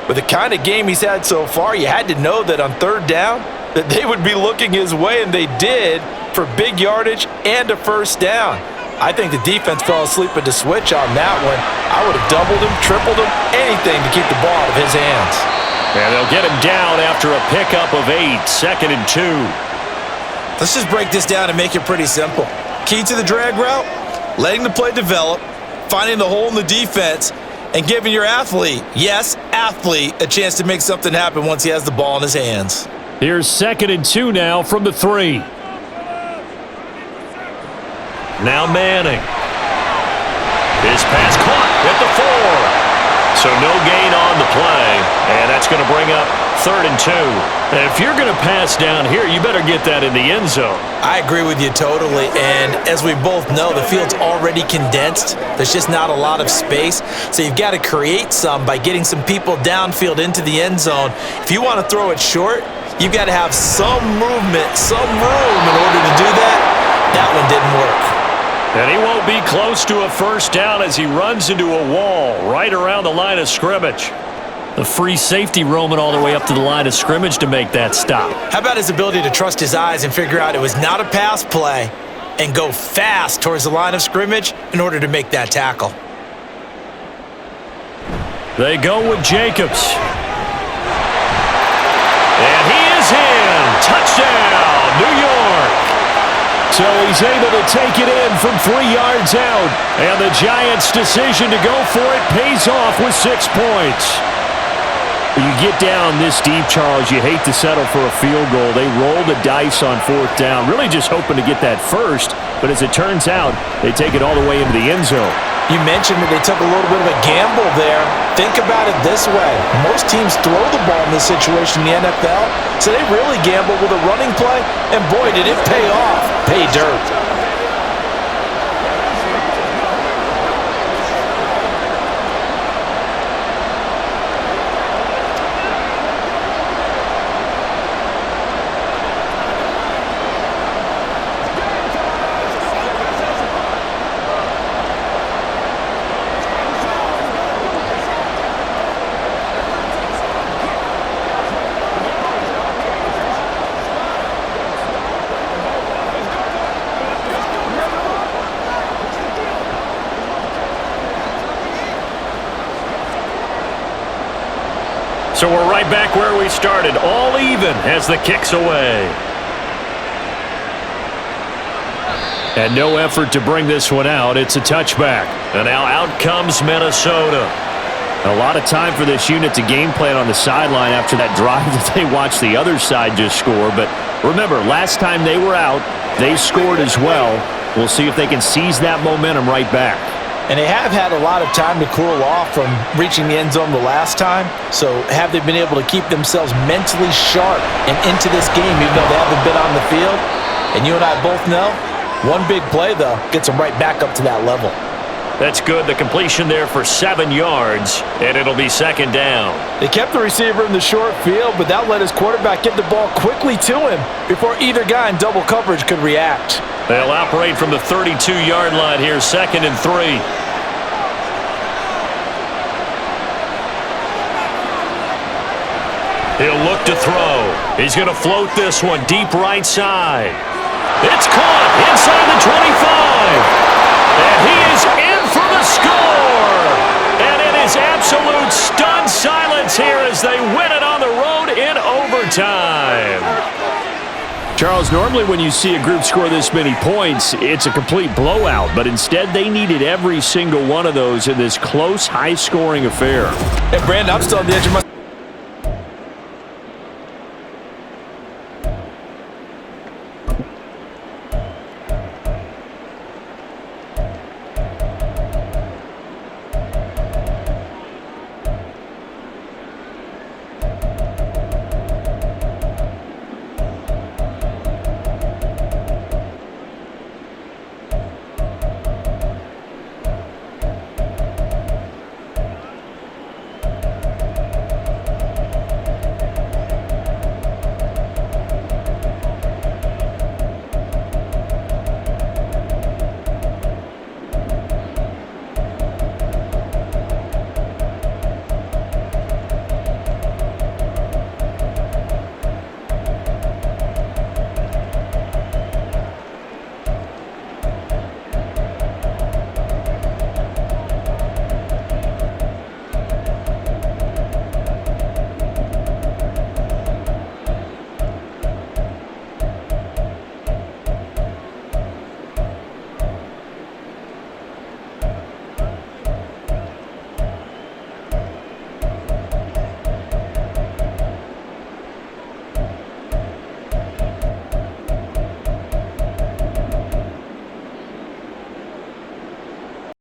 With the kind of game he's had so far, you had to know that on 3rd down, that they would be looking his way, and they did, for big yardage and a 1st down. I think the defense fell asleep at the switch on that one. I would have doubled him, tripled him, anything to keep the ball out of his hands. And they'll get him down after a pickup of 8, 2nd and 2. Let's just break this down and make it pretty simple. Key to the drag route, letting the play develop, finding the hole in the defense and giving your athlete, yes, athlete, a chance to make something happen once he has the ball in his hands. Here's 2nd and 2 now from the 3. Now Manning. His pass caught at the 4. So no gain on the play, and that's going to bring up 3rd and 2. And if you're going to pass down here, you better get that in the end zone. I agree with you totally, and as we both know, the field's already condensed. There's just not a lot of space, so you've got to create some by getting some people downfield into the end zone. If you want to throw it short, you've got to have some movement, some room in order to do that. That one didn't work. And he won't be close to a first down as he runs into a wall right around the line of scrimmage. The free safety roaming all the way up to the line of scrimmage to make that stop. How about his ability to trust his eyes and figure out it was not a pass play and go fast towards the line of scrimmage in order to make that tackle? They go with Jacobs. And he is in. Touchdown, New York. So he's able to take it in from 3 yards out. And the Giants' decision to go for it pays off with 6 points. You get down this deep, Charles, you hate to settle for a field goal. They roll the dice on 4th down, really just hoping to get that first. But as it turns out, they take it all the way into the end zone. You mentioned that they took a little bit of a gamble there. Think about it this way. Most teams throw the ball in this situation in the NFL, so they really gamble with a running play, and boy, did it pay off. Pay dirt. So we're right back where we started, all even as the kick's away. And no effort to bring this one out. It's a touchback. And now out comes Minnesota. A lot of time for this unit to game plan on the sideline after that drive that they watched the other side just score. But remember, last time they were out, they scored as well. We'll see if they can seize that momentum right back. And they have had a lot of time to cool off from reaching the end zone the last time. So have they been able to keep themselves mentally sharp and into this game even though they haven't been on the field? And you and I both know, one big play, though, gets them right back up to that level. That's good. The completion there for 7 yards, and it'll be 2nd down. They kept the receiver in the short field, but that let his quarterback get the ball quickly to him before either guy in double coverage could react. They'll operate from the 32-yard line here, 2nd and 3. He'll look to throw. He's going to float this one deep right side. It's caught inside the 25. And he is in for the score. And it is absolute stunned silence here as they win it on the road in overtime. Charles, normally when you see a group score this many points, it's a complete blowout. But instead, they needed every single one of those in this close, high-scoring affair. And Brandon, I'm still on the edge of my